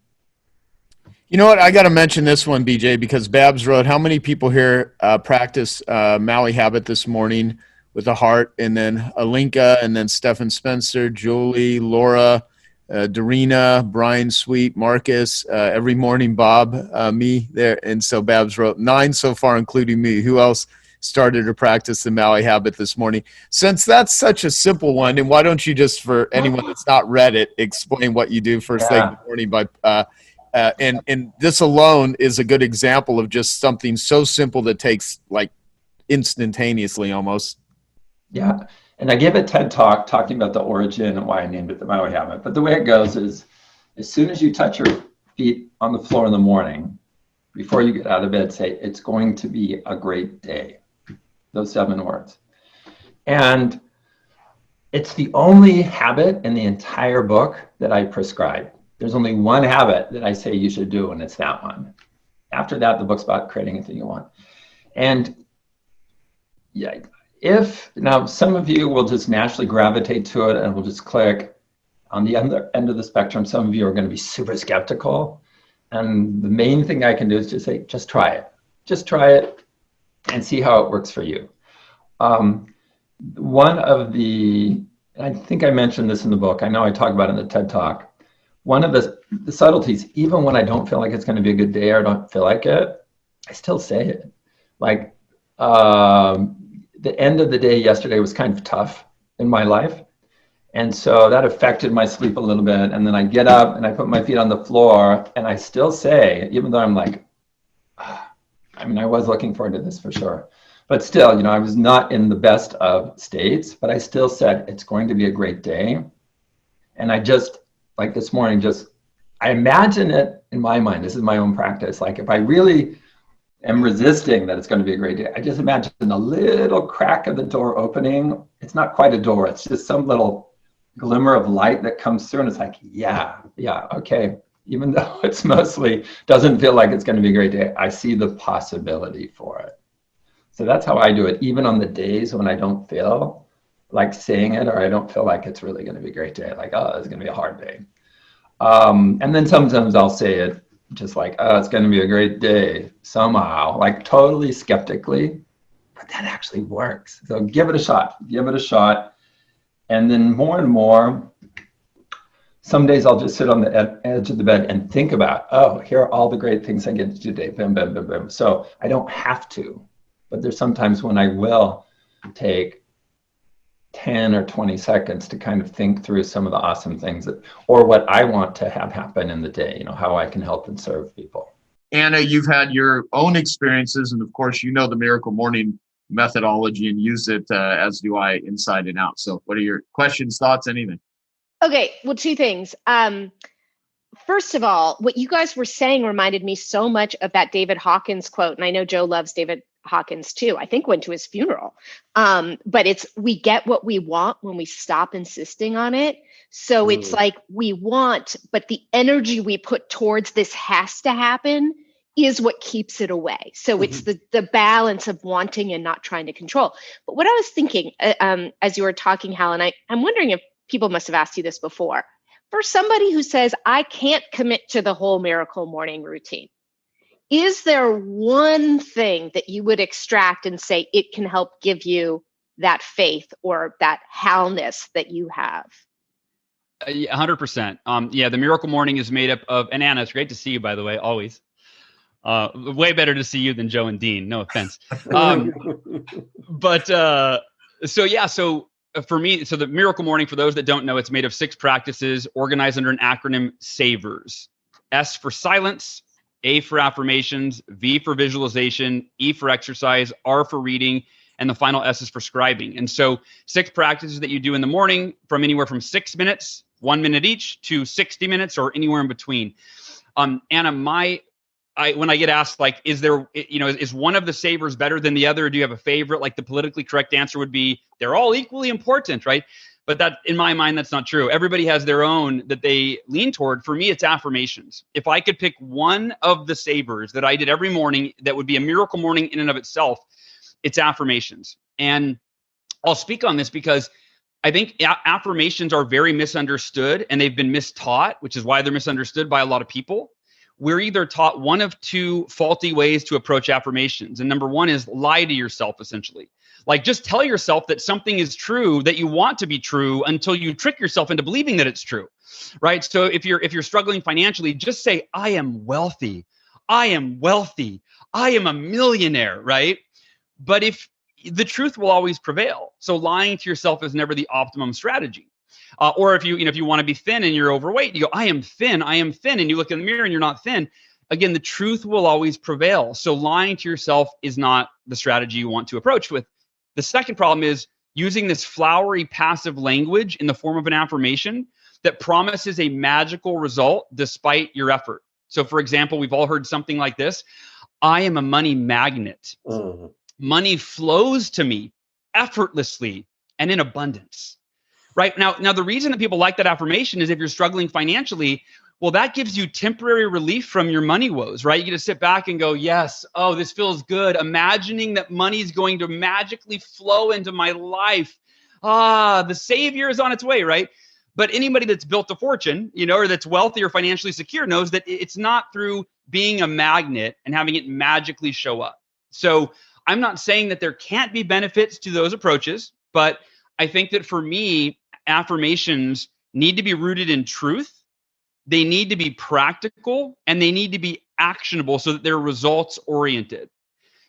You know what? I got to mention this one, BJ, because Babs wrote, how many people here practice Maui Habit this morning with a heart? And then Alinka, and then Stephen Spencer, Julie, Laura, Darina, Brian Sweet, Marcus, every morning, Bob, me there. And so Babs wrote 9 so far, including me. Who else started to practice the Maui Habit this morning? Since that's such a simple one, and why don't you just, for anyone that's not read it, explain what you do first thing in the morning by and this alone is a good example of just something so simple that takes like instantaneously almost. Yeah. And I gave a TED talk talking about the origin and why I named it the Maui Habit. But the way it goes is, as soon as you touch your feet on the floor in the morning, before you get out of bed, say, it's going to be a great day. Those 7 words. And it's the only habit in the entire book that I prescribe. There's only one habit that I say you should do, and it's that one. After that, the book's about creating anything you want. And yeah, now some of you will just naturally gravitate to it and will just click. On the other end of the spectrum, some of you are going to be super skeptical. And the main thing I can do is just say, just try it. Just try it and see how it works for you. one of the, I think I mentioned this in the book, I know I talk about it in the TED Talk, one of the subtleties, even when I don't feel like it's going to be a good day or I don't feel like it, I still say it. Like the end of the day yesterday was kind of tough in my life. And so that affected my sleep a little bit. And then I get up and I put my feet on the floor and I still say, even though I'm like, I mean, I was looking forward to this for sure. But still, you know, I was not in the best of states, but I still said, it's going to be a great day. And I just, like this morning, I imagine it in my mind. This is my own practice. Like if I really am resisting that it's going to be a great day, I just imagine a little crack of the door opening. It's not quite a door. It's just some little glimmer of light that comes through. And it's like, yeah, okay. Even though it's mostly doesn't feel like it's going to be a great day, I see the possibility for it. So that's how I do it, even on the days when I don't feel like saying it, or I don't feel like it's really going to be a great day. Like, oh, it's going to be a hard day. And then sometimes I'll say it just like, oh, it's going to be a great day somehow, like totally skeptically, but that actually works. So give it a shot. And then more and more, some days I'll just sit on the edge of the bed and think about, oh, here are all the great things I get to do today. Bam, bam, bam, bam. So I don't have to, but there's sometimes when I will take 10 or 20 seconds to kind of think through some of the awesome things or what I want to have happen in the day, you know, how I can help and serve people. Anna, you've had your own experiences, and of course, you know the Miracle Morning methodology and use it, as do I, inside and out. So what are your questions, thoughts, anything? Okay, well, two things. First of all, what you guys were saying reminded me so much of that David Hawkins quote. And I know Joe loves David Hawkins too. I think went to his funeral. But it's, we get what we want when we stop insisting on it. So it's like we want, but the energy we put towards this has to happen is what keeps it away. So it's the balance of wanting and not trying to control. But what I was thinking as you were talking, Hal, and I'm wondering if people must have asked you this before. For somebody who says, I can't commit to the whole Miracle Morning routine, is there one thing that you would extract and say it can help give you that faith or that Halness that you have? 100%. Yeah, the Miracle Morning is made up of, and Anna, it's great to see you, by the way, always. Way better to see you than Joe and Dean, no offense. So for me, so the Miracle Morning, for those that don't know, it's made of 6 practices organized under an acronym SAVERS. S for silence, A for affirmations, V for visualization, E for exercise, R for reading, and the final S is for scribing. And so 6 practices that you do in the morning from anywhere from 6 minutes, 1 minute each, to 60 minutes or anywhere in between. Anna, when I get asked, like, is one of the savers better than the other? Or do you have a favorite? Like, the politically correct answer would be they're all equally important, right? But that, in my mind, that's not true. Everybody has their own that they lean toward. For me, it's affirmations. If I could pick one of the savers that I did every morning that would be a Miracle Morning in and of itself, it's affirmations. And I'll speak on this because I think affirmations are very misunderstood and they've been mistaught, which is why they're misunderstood by a lot of people. We're either taught one of 2 faulty ways to approach affirmations. And number 1 is lie to yourself, essentially. Like, just tell yourself that something is true, that you want to be true, until you trick yourself into believing that it's true, right? So if you're struggling financially, just say, I am wealthy. I am wealthy. I am a millionaire, right? But if the truth will always prevail. So lying to yourself is never the optimum strategy. Or if you want to be thin and you're overweight, you go, I am thin, and you look in the mirror and you're not thin. Again, the truth will always prevail. So lying to yourself is not the strategy you want to approach with. The second problem is using this flowery passive language in the form of an affirmation that promises a magical result despite your effort. So for example, we've all heard something like this: I am a money magnet. Money flows to me effortlessly and in abundance. Right? Now, the reason that people like that affirmation is if you're struggling financially, well, that gives you temporary relief from your money woes, right? You get to sit back and go, yes, oh, this feels good. Imagining that money is going to magically flow into my life. The savior is on its way, right? But anybody that's built a fortune, or that's wealthy or financially secure knows that it's not through being a magnet and having it magically show up. So I'm not saying that there can't be benefits to those approaches. But I think that for me, affirmations need to be rooted in truth. They need to be practical, and they need to be actionable so that they're results oriented.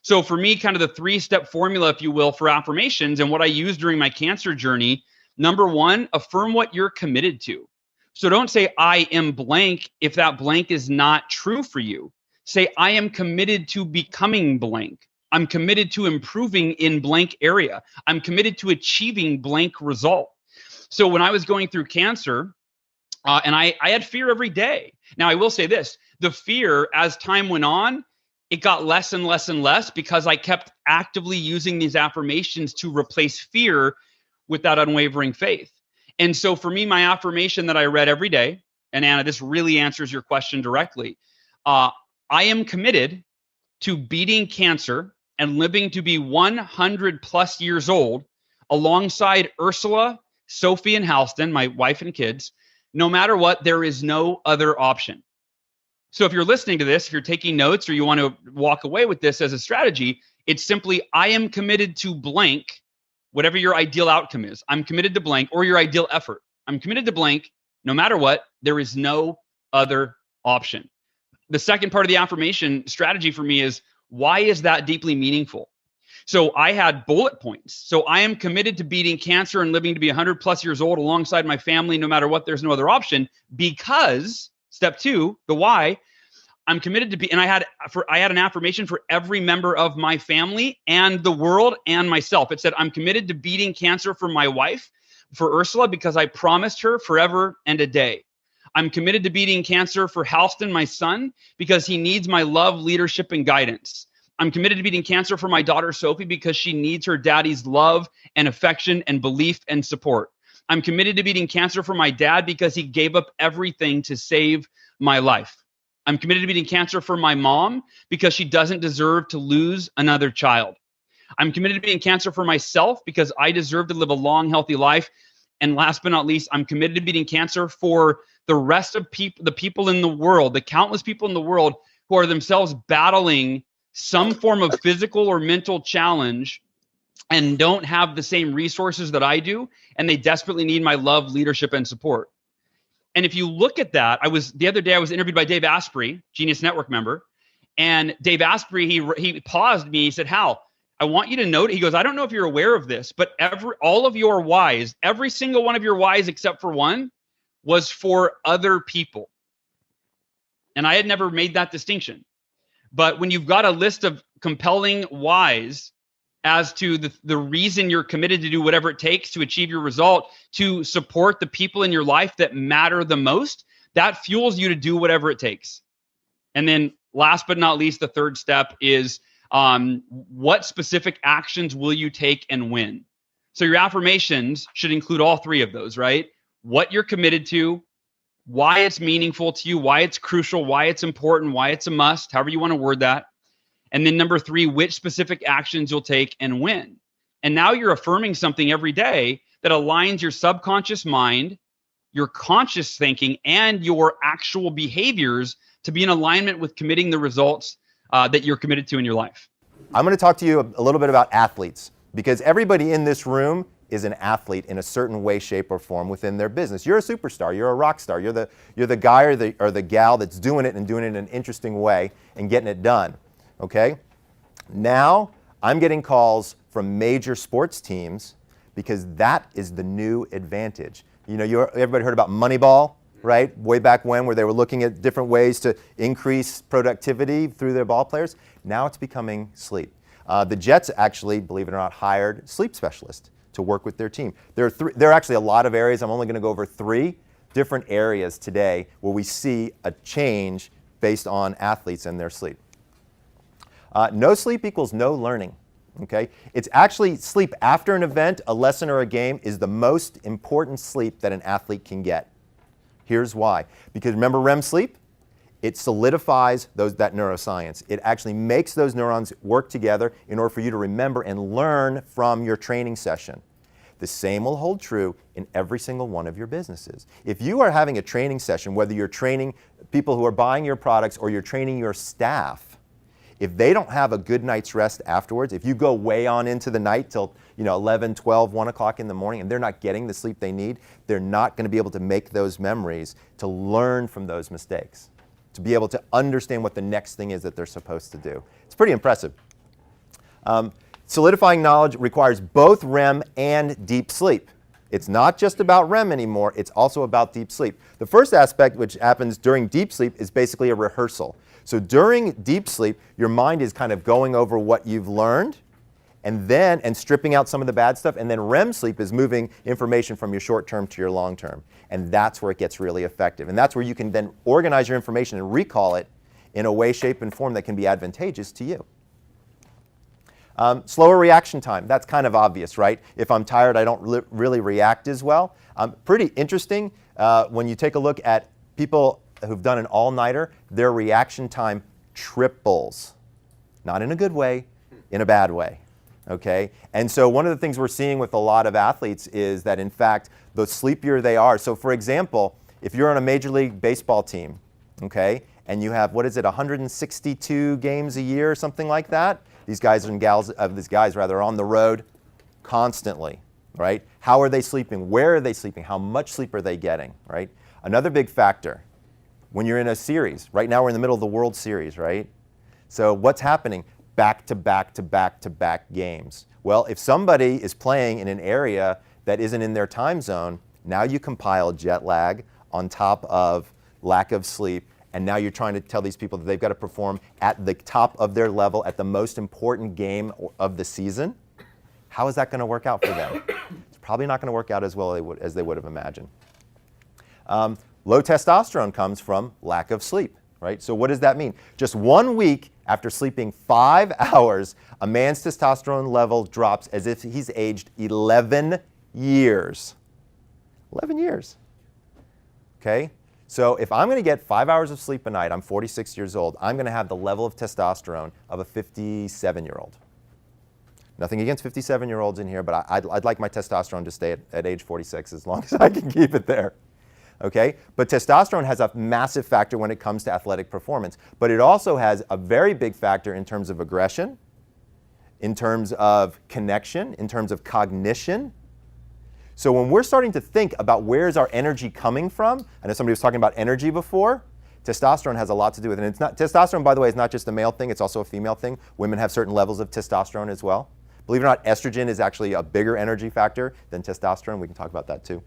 So for me, kind of the 3-step formula, if you will, for affirmations and what I used during my cancer journey, number 1, affirm what you're committed to. So don't say, I am blank, if that blank is not true for you. Say, I am committed to becoming blank. I'm committed to improving in blank area. I'm committed to achieving blank result. So when I was going through cancer, and I had fear every day. Now, I will say this, the fear, as time went on, it got less and less and less because I kept actively using these affirmations to replace fear with that unwavering faith. And so for me, my affirmation that I read every day, and Anna, this really answers your question directly. I am committed to beating cancer and living to be 100 plus years old alongside Ursula, Sophie, and Halston, my wife and kids. No matter what, there is no other option. So if you're listening to this, if you're taking notes or you want to walk away with this as a strategy, it's simply, I am committed to blank, whatever your ideal outcome is. I'm committed to blank, or your ideal effort. I'm committed to blank. No matter what, there is no other option. The second part of the affirmation strategy for me is, why is that deeply meaningful? So I had bullet points. So I am committed to beating cancer and living to be 100 plus years old alongside my family. No matter what, there's no other option, because step 2, the why, I'm committed to be, and I had an affirmation for every member of my family and the world and myself. It said, I'm committed to beating cancer for my wife, for Ursula, because I promised her forever and a day. I'm committed to beating cancer for Halston, my son, because he needs my love, leadership, and guidance. I'm committed to beating cancer for my daughter, Sophie, because she needs her daddy's love and affection and belief and support. I'm committed to beating cancer for my dad because he gave up everything to save my life. I'm committed to beating cancer for my mom because she doesn't deserve to lose another child. I'm committed to beating cancer for myself because I deserve to live a long, healthy life. And last but not least, I'm committed to beating cancer for the rest of the people in the world, the countless people in the world who are themselves battling some form of physical or mental challenge and don't have the same resources that I do, and they desperately need my love, leadership, and support. And if you look at that, the other day I was interviewed by Dave Asprey, Genius Network member, and Dave Asprey, he paused me, he said, Hal, I want you to note, he goes, I don't know if you're aware of this, but all of your whys, every single one of your whys except for one, was for other people. And I had never made that distinction. But when you've got a list of compelling whys as to the reason you're committed to do whatever it takes to achieve your result, to support the people in your life that matter the most, that fuels you to do whatever it takes. And then last but not least, the third step is what specific actions will you take and when? So your affirmations should include all 3 of those, right? What you're committed to, why it's meaningful to you, why it's crucial, why it's important, why it's a must, however you want to word that. And then number 3, which specific actions you'll take and when. And now you're affirming something every day that aligns your subconscious mind, your conscious thinking, and your actual behaviors to be in alignment with committing the results that you're committed to in your life. I'm going to talk to you a little bit about athletes, because everybody in this room is an athlete in a certain way, shape, or form within their business. You're a superstar. You're a rock star. You're the guy or the gal that's doing it and doing it in an interesting way and getting it done. Okay? Now I'm getting calls from major sports teams because that is the new advantage. You know, everybody heard about Moneyball, right? Way back when, where they were looking at different ways to increase productivity through their ball players. Now it's becoming sleep. The Jets actually, believe it or not, hired sleep specialists to work with their team. There are actually a lot of areas. I'm only going to go over 3 different areas today where we see a change based on athletes and their sleep. No sleep equals no learning. Okay? It's actually sleep after an event, a lesson, or a game is the most important sleep that an athlete can get. Here's why. Because remember REM sleep? It solidifies that neuroscience. It actually makes those neurons work together in order for you to remember and learn from your training session. The same will hold true in every single one of your businesses. If you are having a training session, whether you're training people who are buying your products or you're training your staff, if they don't have a good night's rest afterwards, if you go way on into the night till 11, 12, 1 o'clock in the morning and they're not getting the sleep they need, they're not going to be able to make those memories to learn from those mistakes, to be able to understand what the next thing is that they're supposed to do. It's pretty impressive. Solidifying knowledge requires both REM and deep sleep. It's not just about REM anymore, it's also about deep sleep. The first aspect, which happens during deep sleep, is basically a rehearsal. So during deep sleep, your mind is kind of going over what you've learned and stripping out some of the bad stuff, and then REM sleep is moving information from your short term to your long term. And that's where it gets really effective. And that's where you can then organize your information and recall it in a way, shape, and form that can be advantageous to you. Slower reaction time, that's kind of obvious, right? If I'm tired, I don't really react as well. Pretty interesting, when you take a look at people who've done an all-nighter, their reaction time triples. Not in a good way, in a bad way, okay? And so one of the things we're seeing with a lot of athletes is that, in fact, the sleepier they are. So for example, if you're on a Major League Baseball team, okay, and you have, 162 games a year or something like that, these guys and gals, are on the road constantly, right? How are they sleeping? Where are they sleeping? How much sleep are they getting, right? Another big factor, when you're in a series, right now we're in the middle of the World Series, right? So what's happening? Back to back to back to back games. Well, if somebody is playing in an area that isn't in their time zone, now you compile jet lag on top of lack of sleep. And now you're trying to tell these people that they've got to perform at the top of their level at the most important game of the season. How is that going to work out for them? It's probably not going to work out as well as they would have imagined. Low testosterone comes from lack of sleep, right? So what does that mean? Just 1 week after sleeping 5 hours, a man's testosterone level drops as if he's aged 11 years. 11 years, okay? So if I'm going to get 5 hours of sleep a night, I'm 46 years old, I'm going to have the level of testosterone of a 57-year-old. Nothing against 57-year-olds in here, but I'd like my testosterone to stay at age 46 as long as I can keep it there. Okay? But testosterone has a massive factor when it comes to athletic performance, but it also has a very big factor in terms of aggression, in terms of connection, in terms of cognition. So when we're starting to think about where is our energy coming from, I know somebody was talking about energy before, testosterone has a lot to do with it. And testosterone, by the way, is not just a male thing, it's also a female thing. Women have certain levels of testosterone as well. Believe it or not, estrogen is actually a bigger energy factor than testosterone. We can talk about that too.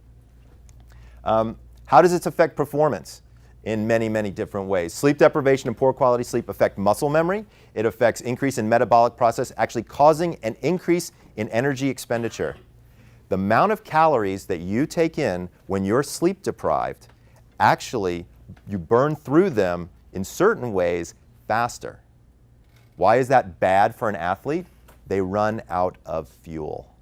How does it affect performance? In many, many different ways. Sleep deprivation and poor quality sleep affect muscle memory. It affects increase in metabolic process, actually causing an increase in energy expenditure. The amount of calories that you take in when you're sleep deprived, actually, you burn through them in certain ways faster. Why is that bad for an athlete? They run out of fuel,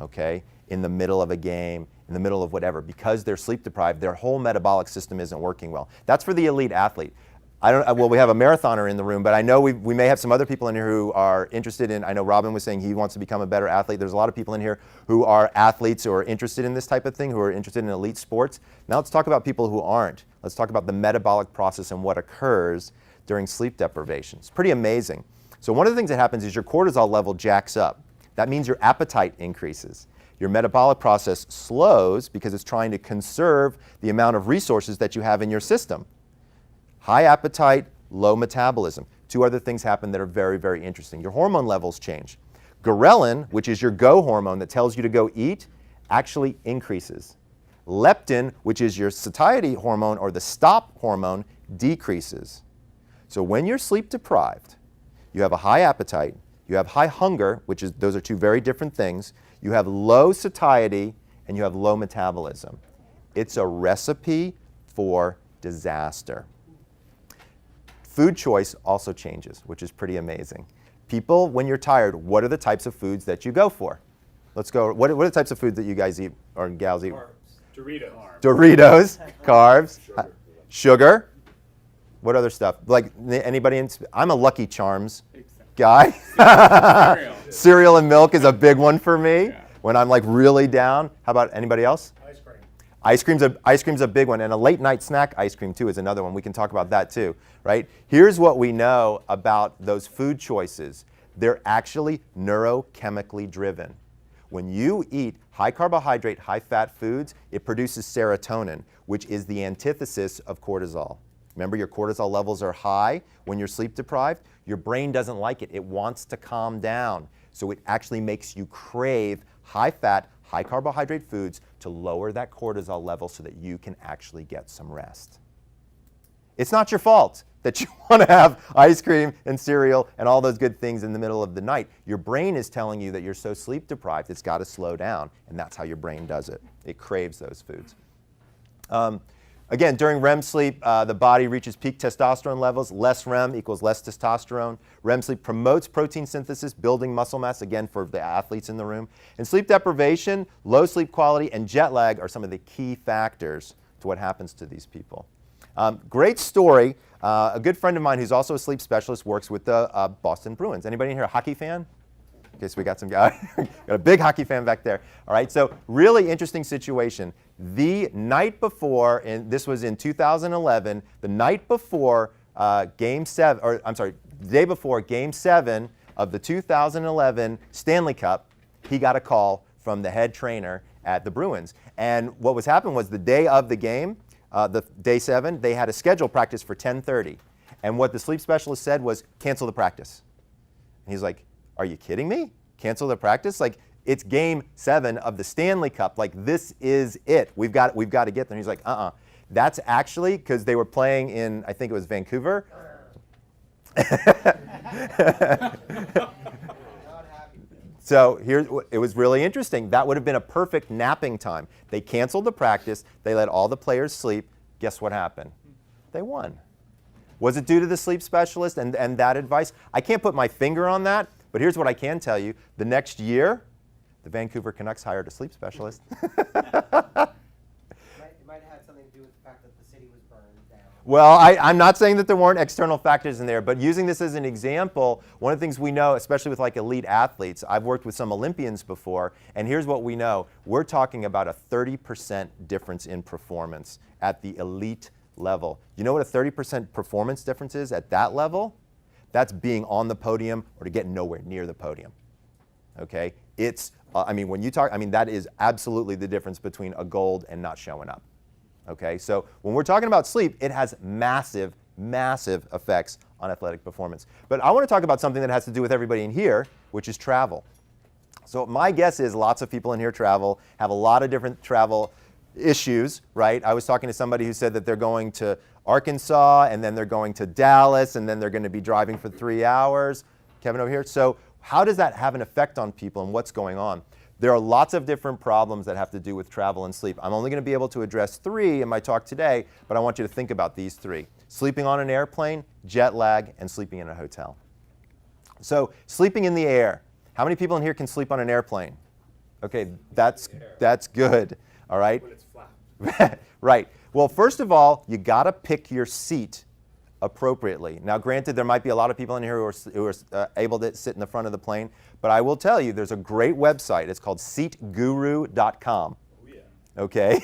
okay? In the middle of a game, in the middle of whatever. Because they're sleep deprived, their whole metabolic system isn't working well. That's for the elite athlete. Well, we have a marathoner in the room, but I know we may have some other people in here who are interested in, I know Robin was saying he wants to become a better athlete. There's a lot of people in here who are athletes who are interested in this type of thing, who are interested in elite sports. Now let's talk about people who aren't. Let's talk about the metabolic process and what occurs during sleep deprivation. It's pretty amazing. So one of the things that happens is your cortisol level jacks up. That means your appetite increases. Your metabolic process slows because it's trying to conserve the amount of resources that you have in your system. High appetite, low metabolism. Two other things happen that are very, very interesting. Your hormone levels change. Ghrelin, which is your go hormone that tells you to go eat, actually increases. Leptin, which is your satiety hormone or the stop hormone, decreases. So when you're sleep deprived, you have a high appetite, you have high hunger, those are two very different things, you have low satiety, and you have low metabolism. It's a recipe for disaster. Food choice also changes, which is pretty amazing. People, when you're tired, what are the types of foods that you go for? Let's go. What are the types of foods that you guys eat or gals eat? Carbs. Doritos. Doritos, carbs, sugar. What other stuff? Like anybody? I'm a Lucky Charms guy. Cereal and milk is a big one for me when I'm like really down. How about anybody else? Ice cream. Ice cream's a big one, and a late night snack ice cream too is another one. We can talk about that too, right? Here's what we know about those food choices. They're actually neurochemically driven. When you eat high carbohydrate, high fat foods, it produces serotonin, which is the antithesis of cortisol. Remember, your cortisol levels are high when you're sleep deprived. Your brain doesn't like it. It wants to calm down. So it actually makes you crave high fat, high carbohydrate foods to lower that cortisol level so that you can actually get some rest. It's not your fault that you want to have ice cream and cereal and all those good things in the middle of the night. Your brain is telling you that you're so sleep deprived, it's got to slow down, and that's how your brain does it. It craves those foods. Again, during REM sleep, the body reaches peak testosterone levels. Less REM equals less testosterone. REM sleep promotes protein synthesis, building muscle mass, again, for the athletes in the room. And sleep deprivation, low sleep quality, and jet lag are some of the key factors to what happens to these people. Great story. A good friend of mine who's also a sleep specialist works with the Boston Bruins. Anybody in here a hockey fan? Okay, so we got some guy, got a big hockey fan back there. All right, so really interesting situation. The night before, and this was in 2011, the night before the day before Game 7 of the 2011 Stanley Cup, he got a call from the head trainer at the Bruins. And what was happening was the day of the game, the day 7, they had a scheduled practice for 10:30. And what the sleep specialist said was, cancel the practice. And he's like, are you kidding me? Cancel the practice? Like, it's Game 7 of the Stanley Cup. Like, this is it. We've got to get there. And he's like, That's actually because they were playing in, I think it was Vancouver. So it was really interesting. That would have been a perfect napping time. They canceled the practice. They let all the players sleep. Guess what happened? They won. Was it due to the sleep specialist and that advice? I can't put my finger on that, but here's what I can tell you. The next year, the Vancouver Canucks hired a sleep specialist. It might have had something to do with the fact that the city was burned down. Well, I'm not saying that there weren't external factors in there, but using this as an example, one of the things we know, especially with like elite athletes, I've worked with some Olympians before, and here's what we know. We're talking about a 30% difference in performance at the elite level. You know what a 30% performance difference is at that level? That's being on the podium or to get nowhere near the podium. Okay? It's, when you talk, that is absolutely the difference between a gold and not showing up. Okay? So when we're talking about sleep, it has massive, massive effects on athletic performance. But I want to talk about something that has to do with everybody in here, which is travel. So my guess is lots of people in here travel, have a lot of different travel issues, right? I was talking to somebody who said that they're going to Arkansas, and then they're going to Dallas, and then they're going to be driving for 3 hours. Kevin over here. So how does that have an effect on people and what's going on? There are lots of different problems that have to do with travel and sleep. I'm only going to be able to address 3 in my talk today, but I want you to think about these 3. Sleeping on an airplane, jet lag, and sleeping in a hotel. So sleeping in the air. How many people in here can sleep on an airplane? Okay, that's good. All right? When it's flat. Right. Well, first of all, you got to pick your seat appropriately. Now, granted, there might be a lot of people in here who are able to sit in the front of the plane, but I will tell you, there's a great website. It's called seatguru.com. Oh, yeah. Okay?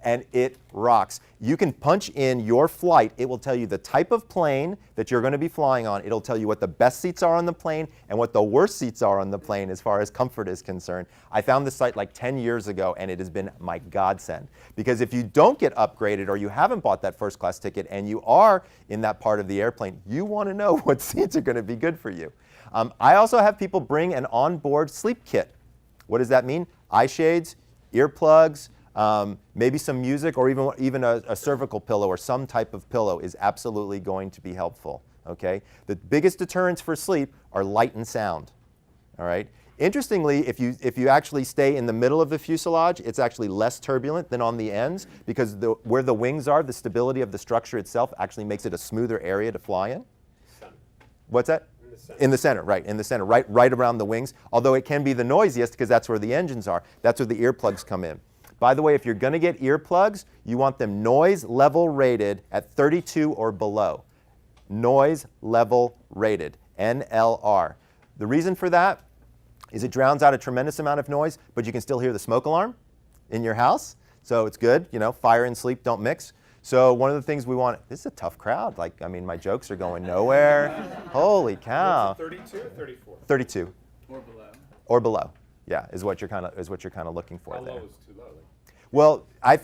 And it rocks. You can punch in your flight. It will tell you the type of plane that you're going to be flying on. It'll tell you what the best seats are on the plane and what the worst seats are on the plane as far as comfort is concerned. I found this site like 10 years ago, and it has been my godsend. Because if you don't get upgraded or you haven't bought that first class ticket and you are in that part of the airplane, you want to know what seats are going to be good for you. I also have people bring an onboard sleep kit. What does that mean? Eye shades, earplugs, maybe some music, or even a cervical pillow or some type of pillow is absolutely going to be helpful. Okay? The biggest deterrents for sleep are light and sound. All right? Interestingly, if you actually stay in the middle of the fuselage, it's actually less turbulent than on the ends, because where the wings are, the stability of the structure itself actually makes it a smoother area to fly in. What's that? In the center, right, in the center, right around the wings, although it can be the noisiest because that's where the engines are. That's where the earplugs come in. By the way, if you're going to get earplugs, you want them noise level rated at 32 or below. Noise level rated, NLR. The reason for that is it drowns out a tremendous amount of noise, but you can still hear the smoke alarm in your house. So it's good, fire and sleep don't mix. So one of the things we want, this is a tough crowd. My jokes are going nowhere. Holy cow. 32 or 34? 32. Or below. Or below. Yeah, is what you're kind of looking for there. How low is too low? Well, I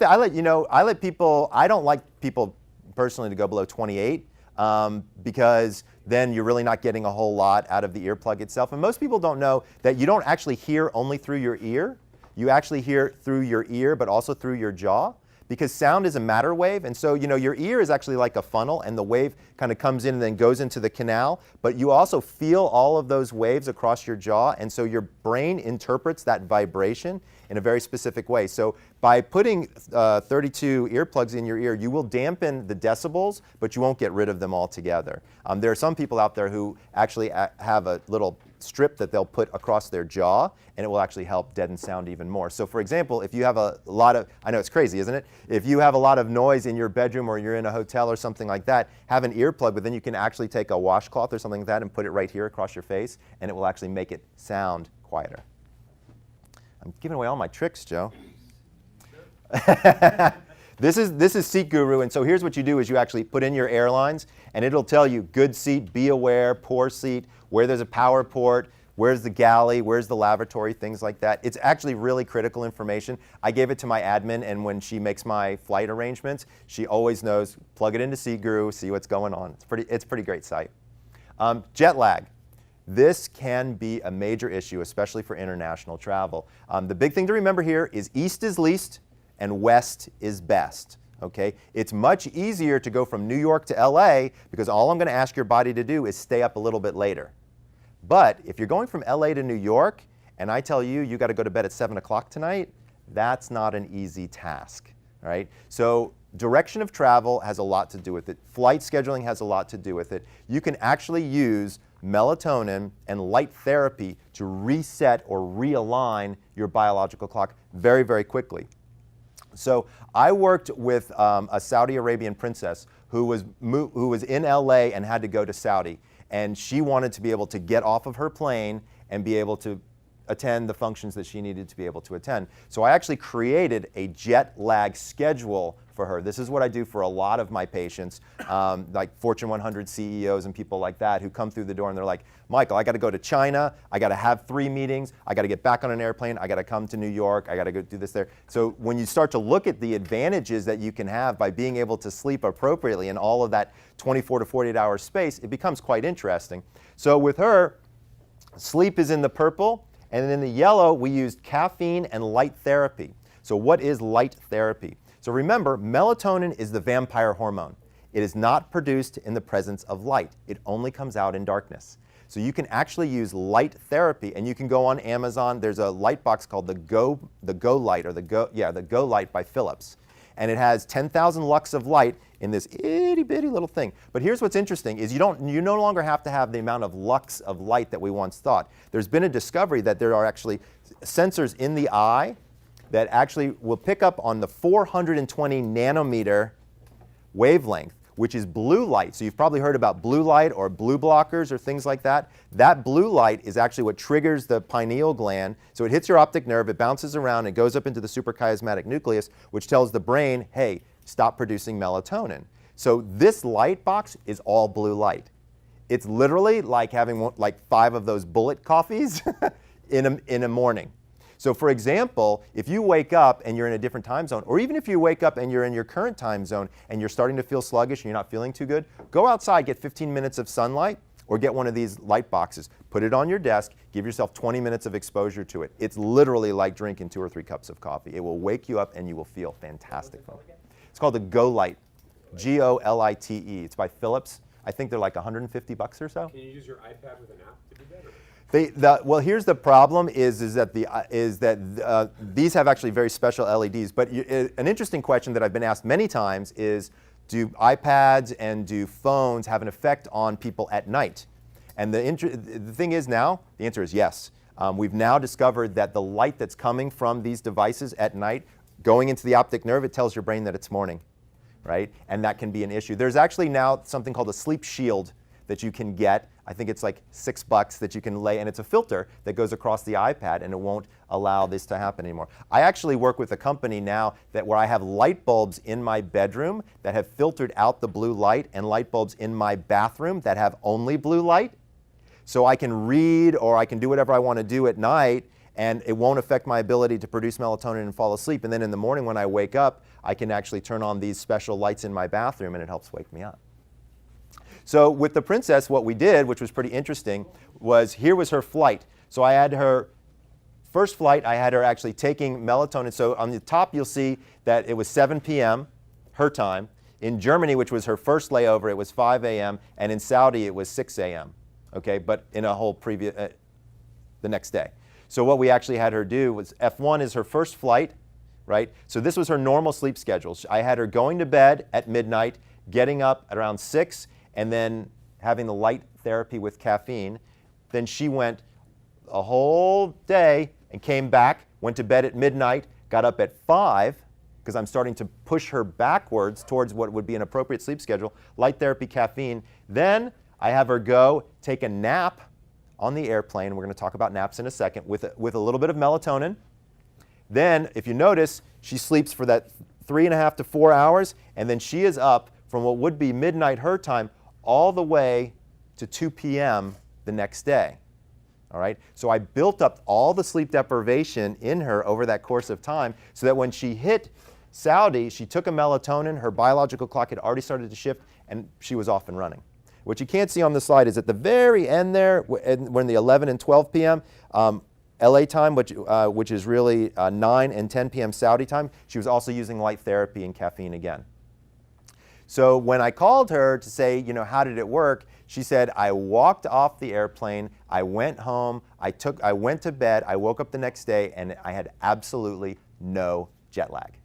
let people, I don't like people personally to go below 28 because then you're really not getting a whole lot out of the earplug itself. And most people don't know that you don't actually hear only through your ear. You actually hear through your ear, but also through your jaw, because sound is a matter wave. And so, your ear is actually like a funnel, and the wave kind of comes in and then goes into the canal. But you also feel all of those waves across your jaw, and so your brain interprets that vibration in a very specific way. So by putting 32 earplugs in your ear, you will dampen the decibels, but you won't get rid of them altogether. There are some people out there who actually have a little strip that they'll put across their jaw, and it will actually help deaden sound even more. So for example, if you have a lot of, I know it's crazy, isn't it? If you have a lot of noise in your bedroom or you're in a hotel or something like that, have an earplug, but then you can actually take a washcloth or something like that and put it right here across your face, and it will actually make it sound quieter. I'm giving away all my tricks, Joe. This is Seat Guru, and so here's what you do is you actually put in your airlines, and it'll tell you good seat, be aware, poor seat, where there's a power port, where's the galley, where's the lavatory, things like that. It's actually really critical information. I gave it to my admin, and when she makes my flight arrangements, she always knows, plug it into Seat Guru, see what's going on. It's a pretty great site. Jet lag. This can be a major issue, especially for international travel. The big thing to remember here is east is least and west is best. Okay? It's much easier to go from New York to LA because all I'm going to ask your body to do is stay up a little bit later. But if you're going from LA to New York and I tell you you got to go to bed at 7 o'clock tonight, that's not an easy task. Right? So direction of travel has a lot to do with it. Flight scheduling has a lot to do with it. You can actually use melatonin and light therapy to reset or realign your biological clock very, very quickly. So I worked with a Saudi Arabian princess who was in LA and had to go to Saudi. And she wanted to be able to get off of her plane and be able to attend the functions that she needed to be able to attend. So I actually created a jet lag schedule for her. This is what I do for a lot of my patients, like Fortune 100 CEOs and people like that who come through the door and they're like, Michael, I got to go to China, I got to have 3 meetings, I got to get back on an airplane, I got to come to New York, I got to go do this there. So when you start to look at the advantages that you can have by being able to sleep appropriately in all of that 24 to 48 hour space, it becomes quite interesting. So with her, sleep is in the purple, and in the yellow, we used caffeine and light therapy. So what is light therapy? So remember, melatonin is the vampire hormone. It is not produced in the presence of light. It only comes out in darkness. So you can actually use light therapy, and you can go on Amazon. There's a light box called the Go Light, or the Go Light by Philips. And it has 10,000 lux of light in this itty bitty little thing. But here's what's interesting is you no longer have to have the amount of lux of light that we once thought. There's been a discovery that there are actually sensors in the eye that actually will pick up on the 420 nanometer wavelength, which is blue light. So you've probably heard about blue light or blue blockers or things like that. That blue light is actually what triggers the pineal gland. So it hits your optic nerve, it bounces around, and goes up into the suprachiasmatic nucleus, which tells the brain, hey, stop producing melatonin. So this light box is all blue light. It's literally like having 5 of those bullet coffees in a morning. So for example, if you wake up and you're in a different time zone, or even if you wake up and you're in your current time zone and you're starting to feel sluggish and you're not feeling too good, go outside, get 15 minutes of sunlight, or get one of these light boxes. Put it on your desk, give yourself 20 minutes of exposure to it. It's literally like drinking 2 or 3 cups of coffee. It will wake you up and you will feel fantastic. It's called the Go Light, G-O-L-I-T-E. It's by Philips. I think they're like $150 or so. Can you use your iPad with an app to do that? Well, here's the problem: is that these have actually very special LEDs. But an interesting question that I've been asked many times is, do iPads and do phones have an effect on people at night? And the thing is now, the answer is yes. We've now discovered that the light that's coming from these devices at night, going into the optic nerve, it tells your brain that it's morning, right? And that can be an issue. There's actually now something called a sleep shield that you can get. I think it's like $6 that you can lay, and it's a filter that goes across the iPad, and it won't allow this to happen anymore. I actually work with a company now where I have light bulbs in my bedroom that have filtered out the blue light, and light bulbs in my bathroom that have only blue light. So I can read or I can do whatever I want to do at night, and it won't affect my ability to produce melatonin and fall asleep. And then in the morning when I wake up, I can actually turn on these special lights in my bathroom, and it helps wake me up. So with the princess, what we did, which was pretty interesting, was here was her flight. So I had her first flight, I had her actually taking melatonin. So on the top, you'll see that it was 7 p.m., her time. In Germany, which was her first layover, it was 5 a.m., and in Saudi, it was 6 a.m., okay, but in a whole previous, the next day. So what we actually had her do was F1 is her first flight, right? So this was her normal sleep schedule. I had her going to bed at midnight, getting up at around 6, and then having the light therapy with caffeine. Then she went a whole day and came back, went to bed at midnight, got up at 5, because I'm starting to push her backwards towards what would be an appropriate sleep schedule, light therapy, caffeine. Then I have her go take a nap on the airplane. We're going to talk about naps in a second with a little bit of melatonin. Then, if you notice, she sleeps for that 3.5 to 4 hours, and then she is up from what would be midnight her time all the way to 2 p.m. the next day. All right? So I built up all the sleep deprivation in her over that course of time so that when she hit Saudi, she took a melatonin, her biological clock had already started to shift, and she was off and running. What you can't see on the slide is at the very end there, when the 11 and 12 p.m. LA time, which is really 9 and 10 p.m. Saudi time, she was also using light therapy and caffeine again. So when I called her to say, you know, how did it work? She said, I walked off the airplane, I went home, I went to bed, I woke up the next day, and I had absolutely no jet lag.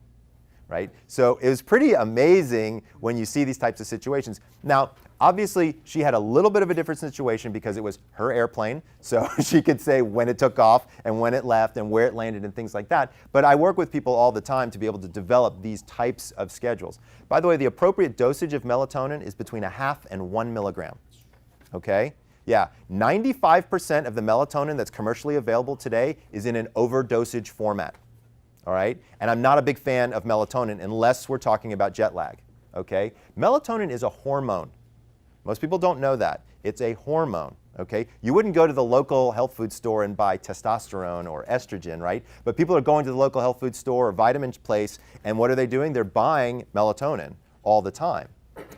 Right? So it was pretty amazing when you see these types of situations. Now, obviously, she had a little bit of a different situation because it was her airplane, so she could say when it took off and when it left and where it landed and things like that. But I work with people all the time to be able to develop these types of schedules. By the way, the appropriate dosage of melatonin is between 0.5 and 1 milligram. Okay? Yeah, 95% of the melatonin that's commercially available today is in an overdosage format. All right? And I'm not a big fan of melatonin unless we're talking about jet lag. Okay? Melatonin is a hormone. Most people don't know that. It's a hormone. Okay? You wouldn't go to the local health food store and buy testosterone or estrogen, right? But people are going to the local health food store or vitamin place, and what are they doing? They're buying melatonin all the time.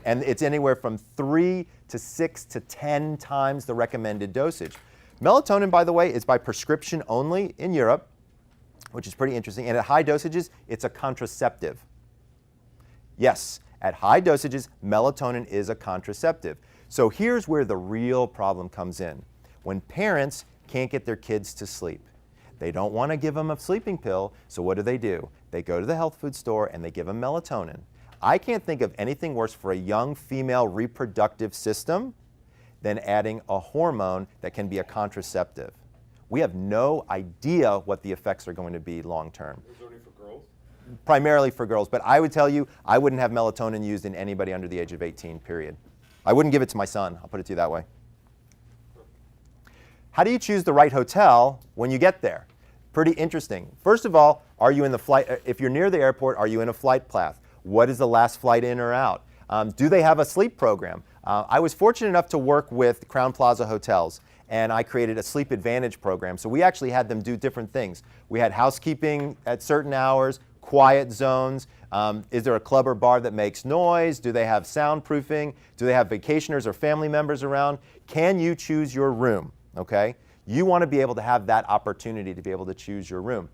And it's anywhere from 3 to 6 to 10 times the recommended dosage. Melatonin, by the way, is by prescription only in Europe, which is pretty interesting. And at high dosages, it's a contraceptive. Yes, at high dosages, melatonin is a contraceptive. So here's where the real problem comes in. When parents can't get their kids to sleep, they don't want to give them a sleeping pill, so what do? They go to the health food store and they give them melatonin. I can't think of anything worse for a young female reproductive system than adding a hormone that can be a contraceptive. We have no idea what the effects are going to be long term. Is it only for girls? Primarily for girls, but I would tell you, I wouldn't have melatonin used in anybody under the age of 18, period. I wouldn't give it to my son, I'll put it to you that way. How do you choose the right hotel when you get there? Pretty interesting. First of all, are you in the flight, if you're near the airport, are you in a flight path? What is the last flight in or out? Do they have a sleep program? I was fortunate enough to work with Crowne Plaza Hotels, and I created a Sleep Advantage program. So we actually had them do different things. We had housekeeping at certain hours, quiet zones. Is there a club or bar that makes noise? Do they have soundproofing? Do they have vacationers or family members around? Can you choose your room? Okay? You want to be able to have that opportunity to be able to choose your room.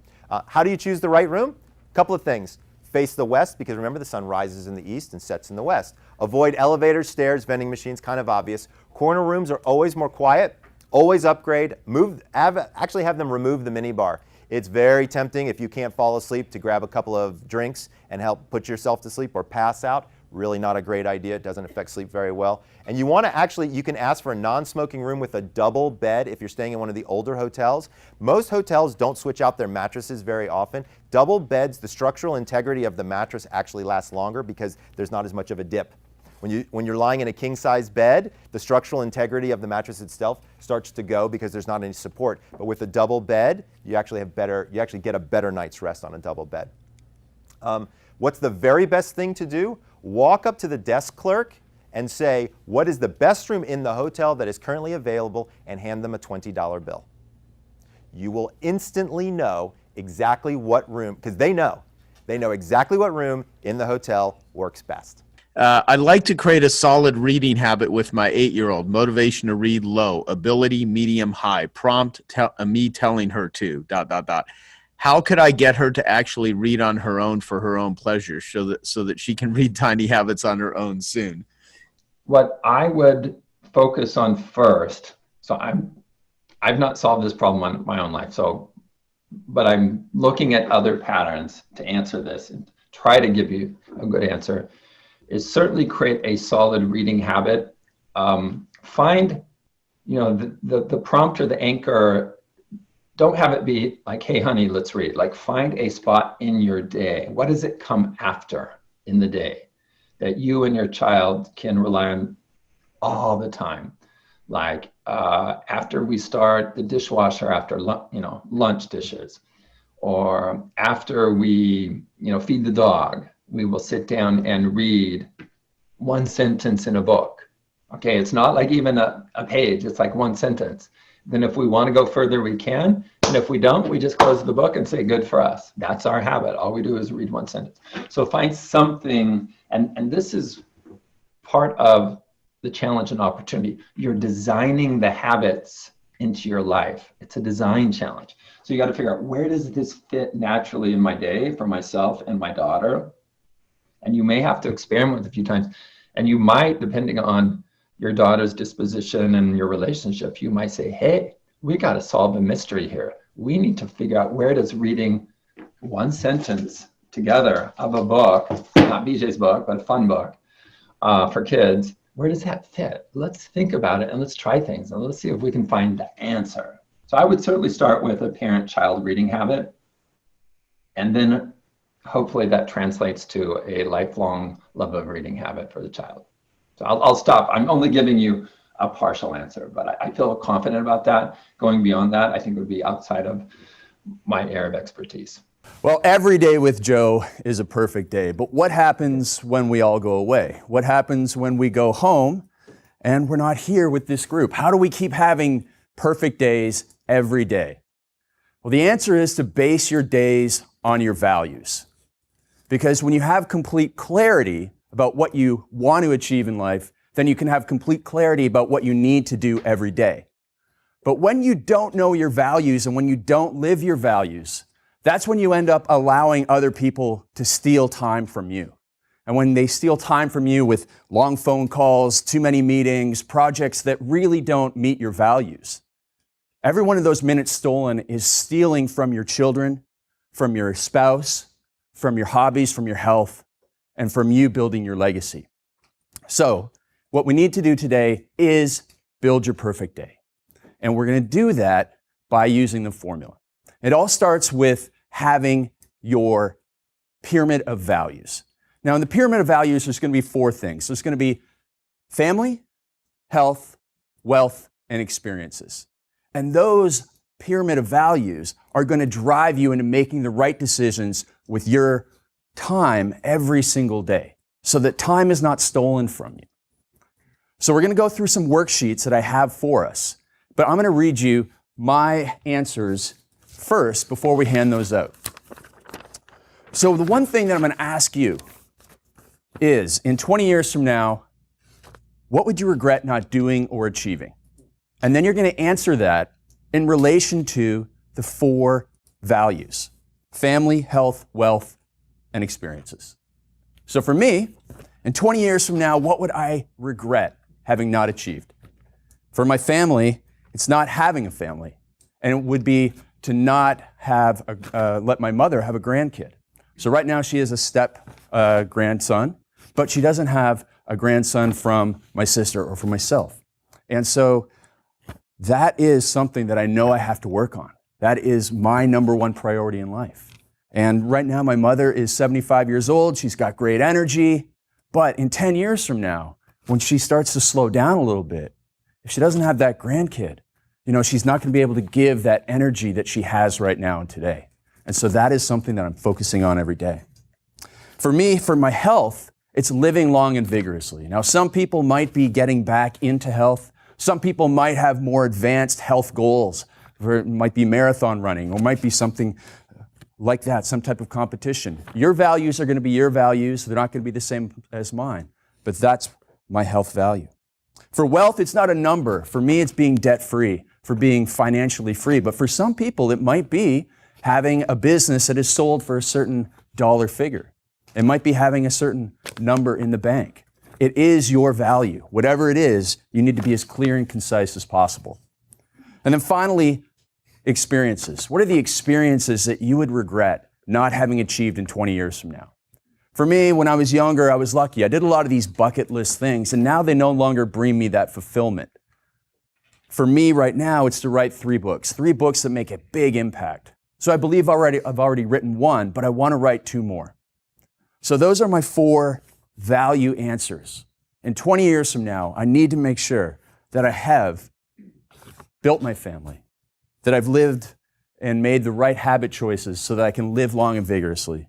How do you choose the right room? A couple of things. Face the west, because remember the sun rises in the east and sets in the west. Avoid elevators, stairs, vending machines, kind of obvious. Corner rooms are always more quiet. Always upgrade. Actually have them remove the minibar. It's very tempting if you can't fall asleep to grab a couple of drinks and help put yourself to sleep or pass out. Really not a great idea. It doesn't affect sleep very well. And you want to actually, you can ask for a non-smoking room with a double bed if you're staying in one of the older hotels. Most hotels don't switch out their mattresses very often. Double beds, the structural integrity of the mattress actually lasts longer because there's not as much of a dip. When you're lying in a king-size bed, the structural integrity of the mattress itself starts to go because there's not any support. But with a double bed, you actually get a better night's rest on a double bed. What's the very best thing to do? Walk up to the desk clerk and say, what is the best room in the hotel that is currently available, and hand them a $20 bill. You will instantly know exactly what room, because they know exactly what room in the hotel works best. I'd like to create a solid reading habit with my 8-year-old. Motivation to read low, ability medium high, prompt me telling her to ... How could I get her to actually read on her own for her own pleasure, so that she can read Tiny Habits on her own soon? What I would focus on first, so I've not solved this problem in my own life, but I'm looking at other patterns to answer this and try to give you a good answer, is certainly create a solid reading habit. Find, the prompt or the anchor. Don't have it be like, hey, honey, let's read. Like, find a spot in your day. What does it come after in the day that you and your child can rely on all the time? Like, after we start the dishwasher, after lunch dishes, or after we feed the dog, we will sit down and read one sentence in a book. Okay, it's not like even a page, it's like one sentence. Then if we want to go further, we can. And if we don't, we just close the book and say, good for us. That's our habit. All we do is read one sentence. So find something, and this is part of the challenge and opportunity. You're designing the habits into your life. It's a design challenge. So you got to figure out, where does this fit naturally in my day for myself and my daughter? And you may have to experiment with it a few times. And you might, depending on your daughter's disposition and your relationship, you might say, hey, we got to solve a mystery here. We need to figure out, where does reading one sentence together of a book, not BJ's book, but a fun book for kids, where does that fit? Let's think about it, and let's try things, and let's see if we can find the answer. So I would certainly start with a parent-child reading habit, and then hopefully that translates to a lifelong love of reading habit for the child. So I'll stop. I'm only giving you a partial answer, but I feel confident about that. Going beyond that, I think, would be outside of my area of expertise. Well, every day with Joe is a perfect day, but what happens when we all go away? What happens when we go home and we're not here with this group? How do we keep having perfect days every day? Well, the answer is to base your days on your values. Because when you have complete clarity about what you want to achieve in life, then you can have complete clarity about what you need to do every day. But when you don't know your values and when you don't live your values, that's when you end up allowing other people to steal time from you. And when they steal time from you with long phone calls, too many meetings, projects that really don't meet your values, every one of those minutes stolen is stealing from your children, from your spouse, from your hobbies, from your health, and from you building your legacy. So what we need to do today is build your perfect day. And we're going to do that by using the formula. It all starts with having your pyramid of values. Now, in the pyramid of values, there's going to be 4 things. There's going to be family, health, wealth, and experiences. And those pyramid of values are going to drive you into making the right decisions with your time every single day, so that time is not stolen from you. So we're going to go through some worksheets that I have for us, but I'm going to read you my answers first before we hand those out. So the one thing that I'm going to ask you is, in 20 years from now, what would you regret not doing or achieving? And then you're going to answer that in relation to the 4 values: family, health, wealth, and experiences. So for me, in 20 years from now, what would I regret having not achieved? For my family, it's not having a family, and it would be to not have let my mother have a grandkid. So right now she has a step grandson, but she doesn't have a grandson from my sister or from myself. And so that is something that I know I have to work on. That is my number 1 priority in life. And right now my mother is 75 years old. She's got great energy, But in 10 years from now, when she starts to slow down a little bit, if she doesn't have that grandkid, she's not going to be able to give that energy that she has right now and today. And so that is something that I'm focusing on every day. For me, for my health, it's living long and vigorously. Now, some people might be getting back into health. Some people might have more advanced health goals. It might be marathon running, or might be something like that, some type of competition. Your values are going to be your values. They're not going to be the same as mine. But that's my health value. For wealth, it's not a number. For me, it's being debt-free, for being financially free. But for some people, it might be having a business that is sold for a certain dollar figure. It might be having a certain number in the bank. It is your value. Whatever it is, you need to be as clear and concise as possible. And then finally, experiences. What are the experiences that you would regret not having achieved in 20 years from now? For me, when I was younger, I was lucky. I did a lot of these bucket list things, and now they no longer bring me that fulfillment. For me right now, it's to write 3 books that make a big impact. So I believe I've already written 1, but I want to write 2 more. So those are my 4 value answers. In 20 years from now, I need to make sure that I have built my family, that I've lived and made the right habit choices so that I can live long and vigorously,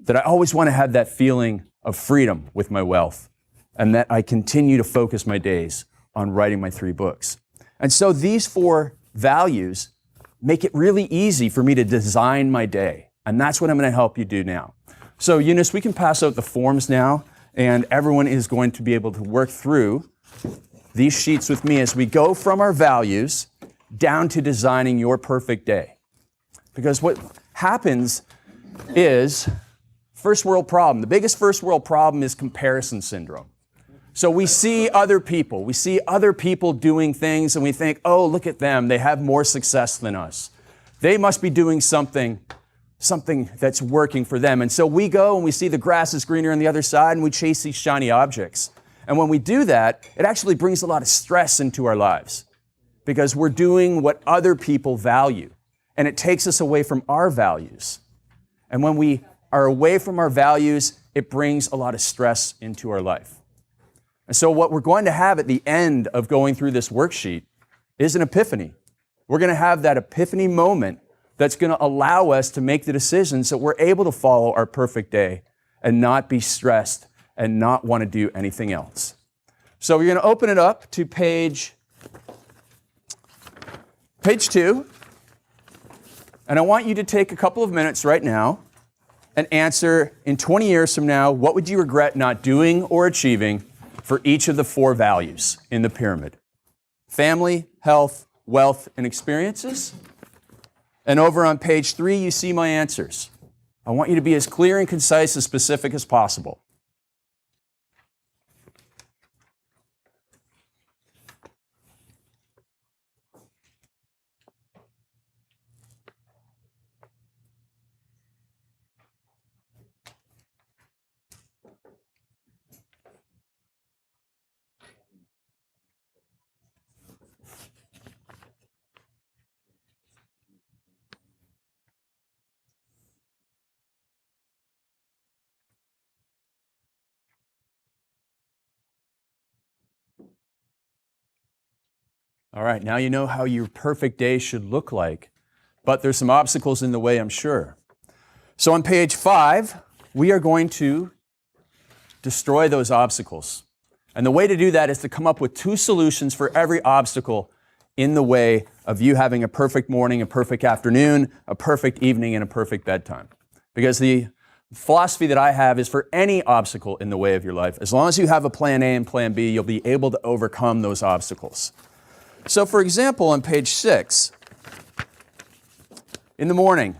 that I always want to have that feeling of freedom with my wealth, and that I continue to focus my days on writing my 3 books. And so these 4 values make it really easy for me to design my day. And that's what I'm going to help you do now. So Eunice, we can pass out the forms now, and everyone is going to be able to work through these sheets with me as we go from our values down to designing your perfect day. Because what happens is, first world problem, the biggest first world problem is comparison syndrome. So we see other people doing things, and we think, oh, look at them, they have more success than us. They must be doing something that's working for them. And so we go and we see the grass is greener on the other side, and we chase these shiny objects. And when we do that, it actually brings a lot of stress into our lives because we're doing what other people value, and it takes us away from our values. And when we are away from our values, it brings a lot of stress into our life. And so what we're going to have at the end of going through this worksheet is an epiphany. We're going to have that epiphany moment that's going to allow us to make the decisions that we're able to follow our perfect day and not be stressed and not want to do anything else. So we're going to open it up to page 2. And I want you to take a couple of minutes right now and answer, in 20 years from now, what would you regret not doing or achieving for each of the 4 values in the pyramid? Family, health, wealth, and experiences. And over on page 3, you see my answers. I want you to be as clear and concise and specific as possible. All right, now you know how your perfect day should look like, but there's some obstacles in the way, I'm sure. So on page 5, we are going to destroy those obstacles. And the way to do that is to come up with 2 solutions for every obstacle in the way of you having a perfect morning, a perfect afternoon, a perfect evening, and a perfect bedtime. Because the philosophy that I have is for any obstacle in the way of your life, as long as you have a plan A and plan B, you'll be able to overcome those obstacles. So for example, on page 6, in the morning,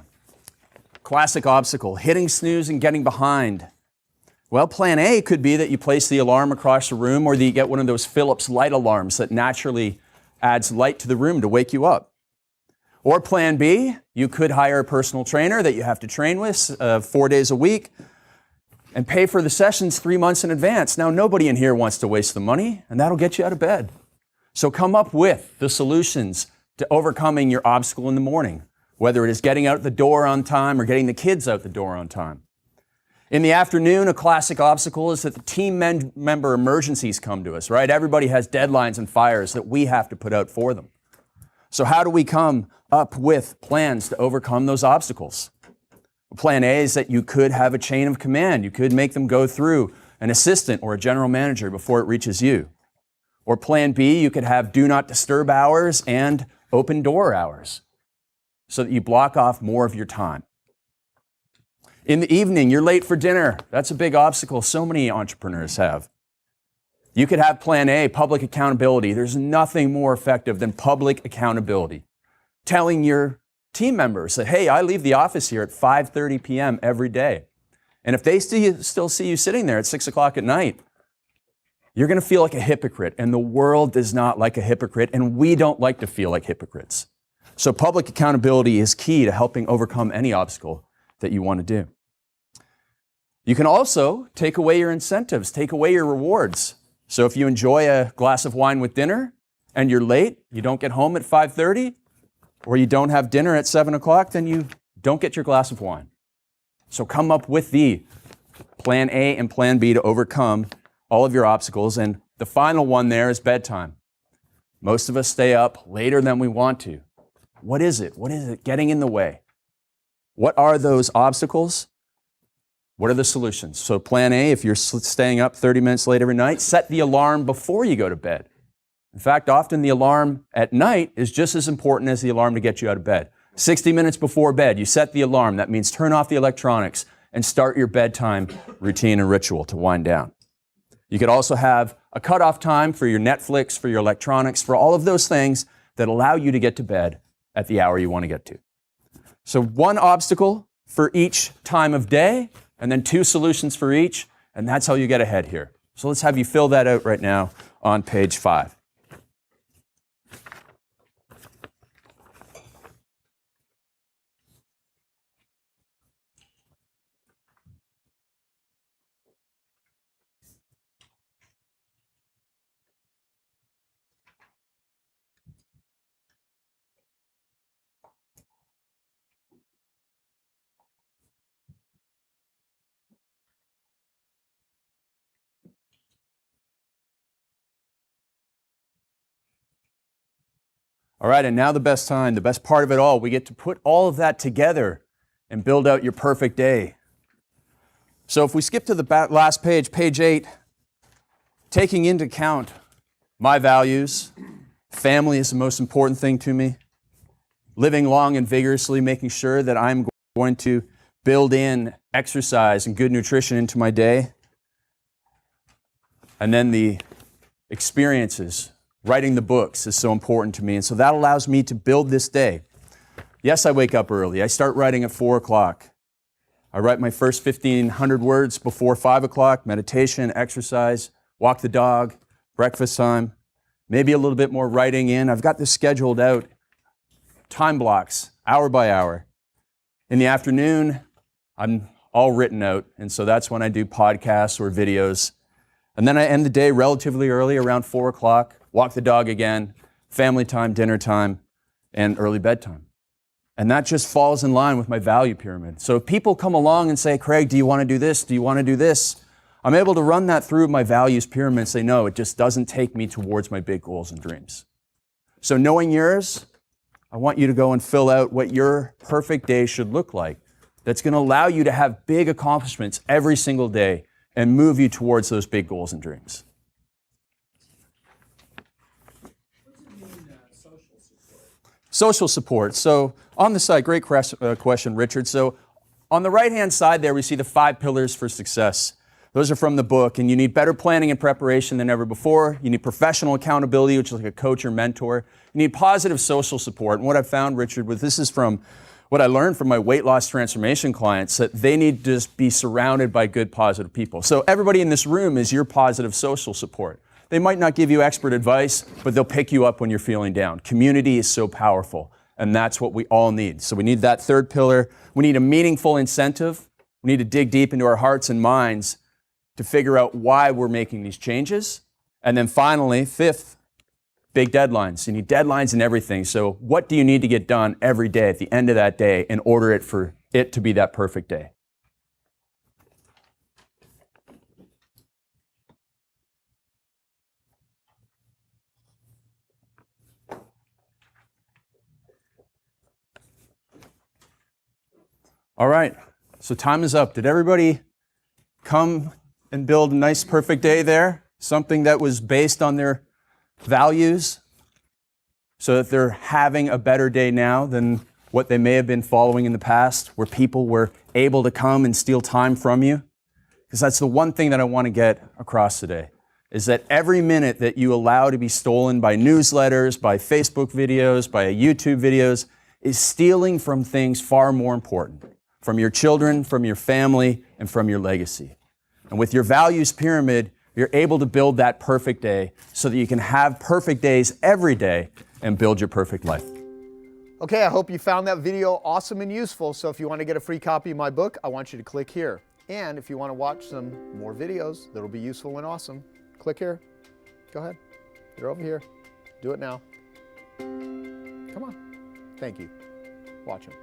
classic obstacle, hitting snooze and getting behind. Well, plan A could be that you place the alarm across the room, or that you get one of those Philips light alarms that naturally adds light to the room to wake you up. Or plan B, you could hire a personal trainer that you have to train with 4 days a week and pay for the sessions 3 months in advance. Now, nobody in here wants to waste the money, and that'll get you out of bed. So come up with the solutions to overcoming your obstacle in the morning, whether it is getting out the door on time or getting the kids out the door on time. In the afternoon, a classic obstacle is that the team member emergencies come to us, right? Everybody has deadlines and fires that we have to put out for them. So how do we come up with plans to overcome those obstacles? Plan A is that you could have a chain of command. You could make them go through an assistant or a general manager before it reaches you. Or plan B, you could have do not disturb hours and open door hours so that you block off more of your time. In the evening, you're late for dinner. That's a big obstacle so many entrepreneurs have. You could have plan A, public accountability. There's nothing more effective than public accountability. Telling your team members that, hey, I leave the office here at 5:30 p.m. every day. And if they still see you sitting there at 6 o'clock at night, you're going to feel like a hypocrite. And the world does not like a hypocrite, and we don't like to feel like hypocrites. So public accountability is key to helping overcome any obstacle that you want to do. You can also take away your incentives, take away your rewards. So if you enjoy a glass of wine with dinner and you're late, you don't get home at 5:30, or you don't have dinner at 7 o'clock, then you don't get your glass of wine. So come up with the plan A and plan B to overcome all of your obstacles. And the final one there is bedtime. Most of us stay up later than we want to. What is it? What is it getting in the way? What are those obstacles? What are the solutions? So plan A, if you're staying up 30 minutes late every night, set the alarm before you go to bed. In fact, often the alarm at night is just as important as the alarm to get you out of bed. 60 minutes before bed, you set the alarm. That means turn off the electronics and start your bedtime routine and ritual to wind down. You could also have a cutoff time for your Netflix, for your electronics, for all of those things that allow you to get to bed at the hour you want to get to. So one obstacle for each time of day, and then 2 solutions for each, and that's how you get ahead here. So let's have you fill that out right now on page 5. All right, and now the best time, the best part of it all. We get to put all of that together and build out your perfect day. So if we skip to the last page, page 8, taking into account my values, family is the most important thing to me, living long and vigorously, making sure that I'm going to build in exercise and good nutrition into my day, and then the experiences. Writing the books is so important to me, and so that allows me to build this day. Yes, I wake up early. I start writing at 4 o'clock. I write my first 1,500 words before 5 o'clock, meditation, exercise, walk the dog, breakfast time, maybe a little bit more writing in. I've got this scheduled out, time blocks, hour by hour. In the afternoon, I'm all written out, and so that's when I do podcasts or videos. And then I end the day relatively early, around 4 o'clock, walk the dog again, family time, dinner time, and early bedtime. And that just falls in line with my value pyramid. So if people come along and say, Craig, do you want to do this? Do you want to do this? I'm able to run that through my values pyramid and say, no, it just doesn't take me towards my big goals and dreams. So knowing yours, I want you to go and fill out what your perfect day should look like. That's going to allow you to have big accomplishments every single day and move you towards those big goals and dreams. Social support. So on the side, great question, Richard. So on the right-hand side there, we see the 5 pillars for success. Those are from the book, and you need better planning and preparation than ever before. You need professional accountability, which is like a coach or mentor. You need positive social support. And what I've found, Richard, this is from what I learned from my weight loss transformation clients, that they need to just be surrounded by good, positive people. So everybody in this room is your positive social support. They might not give you expert advice, but they'll pick you up when you're feeling down. Community is so powerful, and that's what we all need. So we need that 3rd pillar. We need a meaningful incentive. We need to dig deep into our hearts and minds to figure out why we're making these changes. And then finally, 5th, big deadlines. You need deadlines in everything. So what do you need to get done every day at the end of that day in order for it to be that perfect day? All right, so time is up. Did everybody come and build a nice, perfect day there? Something that was based on their values so that they're having a better day now than what they may have been following in the past, where people were able to come and steal time from you? Because that's the one thing that I want to get across today, is that every minute that you allow to be stolen by newsletters, by Facebook videos, by YouTube videos, is stealing from things far more important, from your children, from your family, and from your legacy. And with your values pyramid, you're able to build that perfect day so that you can have perfect days every day and build your perfect life. Okay, I hope you found that video awesome and useful. So if you want to get a free copy of my book, I want you to click here. And if you want to watch some more videos that'll be useful and awesome, click here. Go ahead. They're over here. Do it now. Come on. Thank you. Watch them.